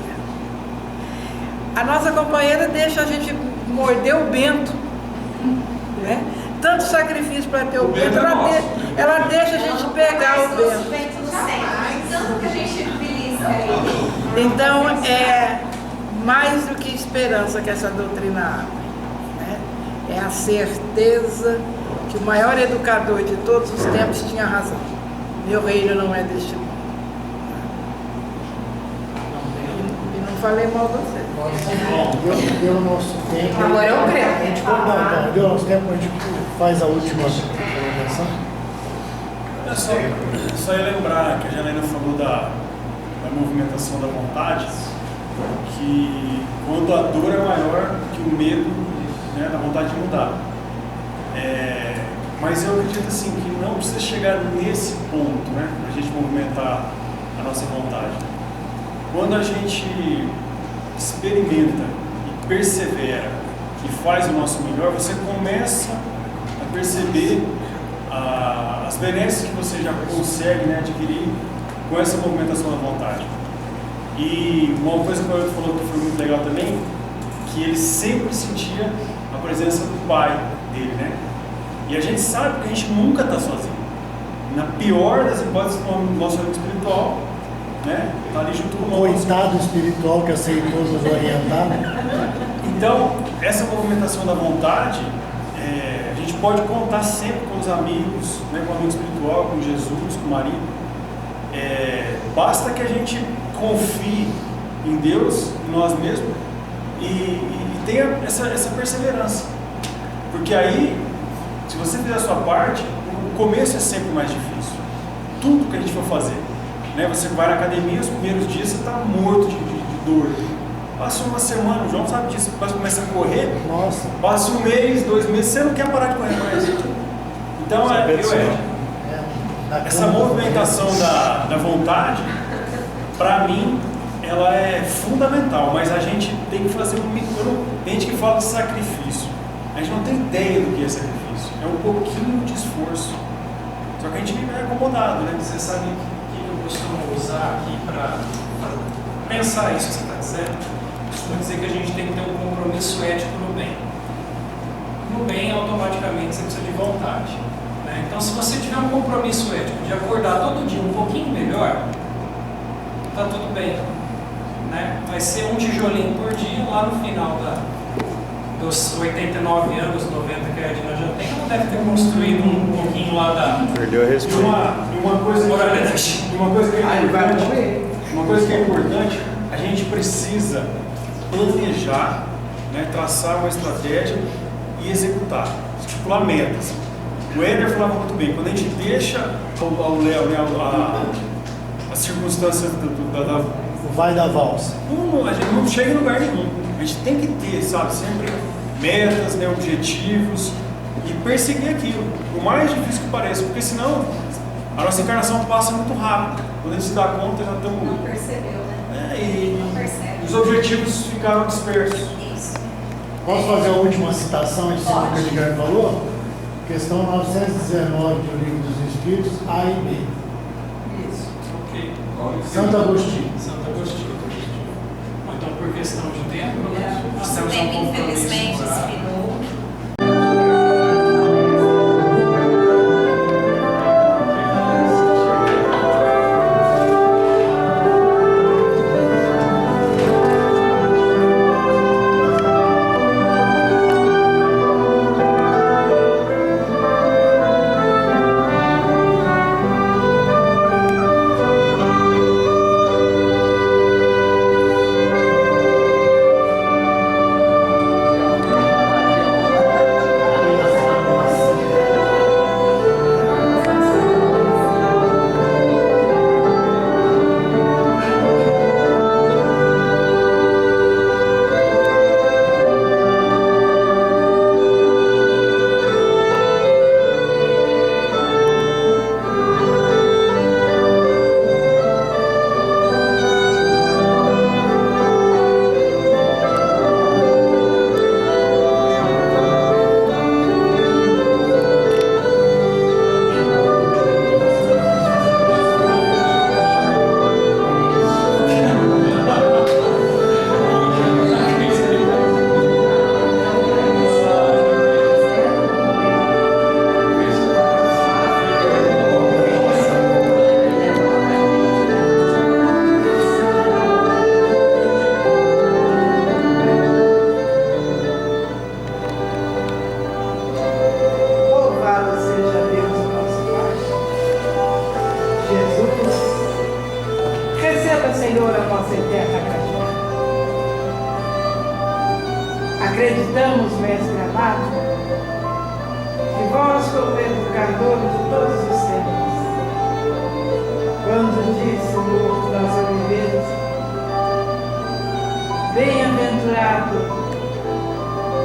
Speaker 3: A nossa companheira deixa a gente morder o Bento, né? Tanto sacrifício para ter o Bento, ela deixa a gente pegar o Bento.
Speaker 2: Tanto que a gente belisca ele.
Speaker 3: Então é mais do que esperança que essa doutrina abre, né? É a certeza que o maior educador de todos os tempos tinha razão. Meu reino não é deste mundo. E não falei mal de você.
Speaker 9: Deu o nosso tempo.
Speaker 1: Agora eu creio.
Speaker 9: Deu o nosso tempo, a gente faz a última colocação.
Speaker 8: Só ia lembrar que a Janaína falou da movimentação da vontade, que quando a dor é maior que o medo, né, da vontade de mudar. Mas eu acredito assim, que não precisa chegar nesse ponto, né, para a gente movimentar a nossa vontade. Quando a gente experimenta e persevera e faz o nosso melhor, você começa a perceber as benesses que você já consegue, né, adquirir com essa movimentação da vontade. E uma coisa que o Ailton falou que foi muito legal também, que ele sempre sentia a presença do pai dele, né? E a gente sabe que a gente nunca está sozinho. Na pior das hipóteses, o nosso amigo espiritual, né, está ali junto com nós.
Speaker 9: Coitado espiritual que aceitou nos orientar.
Speaker 8: Então, essa movimentação da vontade, a gente pode contar sempre com os amigos, né, com o amigo espiritual, com Jesus, com o marido. Basta que a gente confie em Deus, em nós mesmos, e tenha essa perseverança. Porque aí, se você fizer a sua parte, o começo é sempre mais difícil. Tudo que a gente for fazer, né? Você vai na academia, os primeiros dias você está morto de dor. Passa uma semana, o João sabe disso, depois começa a correr,
Speaker 9: Nossa.
Speaker 8: passa um mês, 2 meses, você não quer parar de correr mais. Então, essa movimentação da vontade, para mim, ela é fundamental, mas a gente tem que fazer tem gente que fala de sacrifício. A gente não tem ideia do que é sacrifício. É um pouquinho de esforço. Só que a gente é acomodado, né?
Speaker 7: Você sabe o que eu costumo usar aqui para pensar isso que você está dizendo? Eu costumo dizer que a gente tem que ter um compromisso ético no bem. No bem, automaticamente, você precisa de vontade. Né? Então, se você tiver um compromisso ético de acordar todo dia um pouquinho melhor, está tudo bem. Né? Vai ser um tijolinho por dia, lá no final dos 89 anos, 90 que a Edna já tem, ela deve ter construído um pouquinho lá da...
Speaker 8: Perdeu a resposta. E uma coisa que é importante, a gente precisa planejar, né, traçar uma estratégia e executar, estipular metas. O Éder falava muito bem, quando a gente deixa ao Léo, né, as circunstâncias da
Speaker 9: Vai da valsa.
Speaker 8: a gente não chega em lugar nenhum. A gente tem que ter, sabe, sempre metas, né, objetivos e perseguir aquilo, o mais difícil que pareça, porque senão a nossa encarnação passa muito rápido. Quando a gente se dá conta, já estamos...
Speaker 2: Não percebeu, né?
Speaker 8: E
Speaker 2: Não percebe.
Speaker 8: os objetivos ficaram dispersos.
Speaker 2: Isso.
Speaker 9: Posso fazer a última citação em cima do que o Edgar falou? Questão 919 do Livro dos Espíritos, A e B.
Speaker 1: Isso.
Speaker 7: Ok.
Speaker 9: Santo Agostinho.
Speaker 7: Santo Agostinho. Bom, então, por questão de tempo, né? Nós
Speaker 2: Nosso
Speaker 7: temos um
Speaker 2: tempo,
Speaker 7: compromisso
Speaker 2: infelizmente,
Speaker 7: horário.
Speaker 2: expirou.
Speaker 3: Senhor, a nossa eterna gratidão. Acreditamos, Mestre amado, que vós, como educador de todos os seres, quando disse no Horto das Oliveiras, bem-aventurados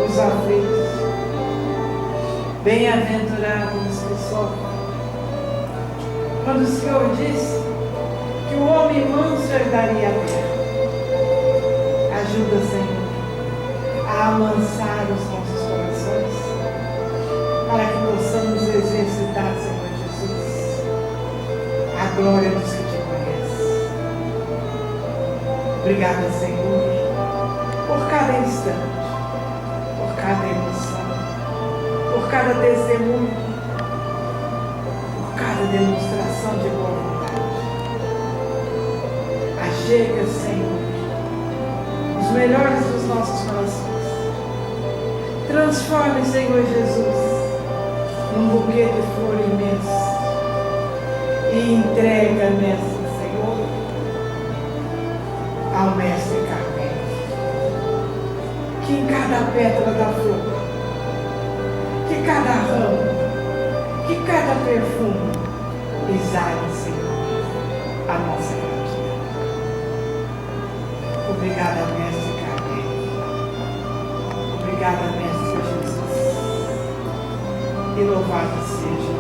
Speaker 3: os aflitos, bem-aventurados os que sofrem. Quando o Senhor disse que o homem manso herdaria a terra, ajuda, Senhor, a amansar os nossos corações, para que possamos exercitar, Senhor Jesus, a glória dos que te conhecem. Obrigada, Senhor, por cada instante, por cada emoção, por cada testemunho, por cada demonstração de boa vontade. Achega, Senhor, os melhores dos nossos corações. Transforme, Senhor Jesus, num buquê de flor imenso e entrega nessa, Senhor, ao Mestre Carmelo. Que em cada pétala da flor, que cada ramo, que cada perfume exale, Senhor, a nossa gratidão. Obrigada, Mestre Carmelo. Obrigada, Mestre Jesus. E louvado seja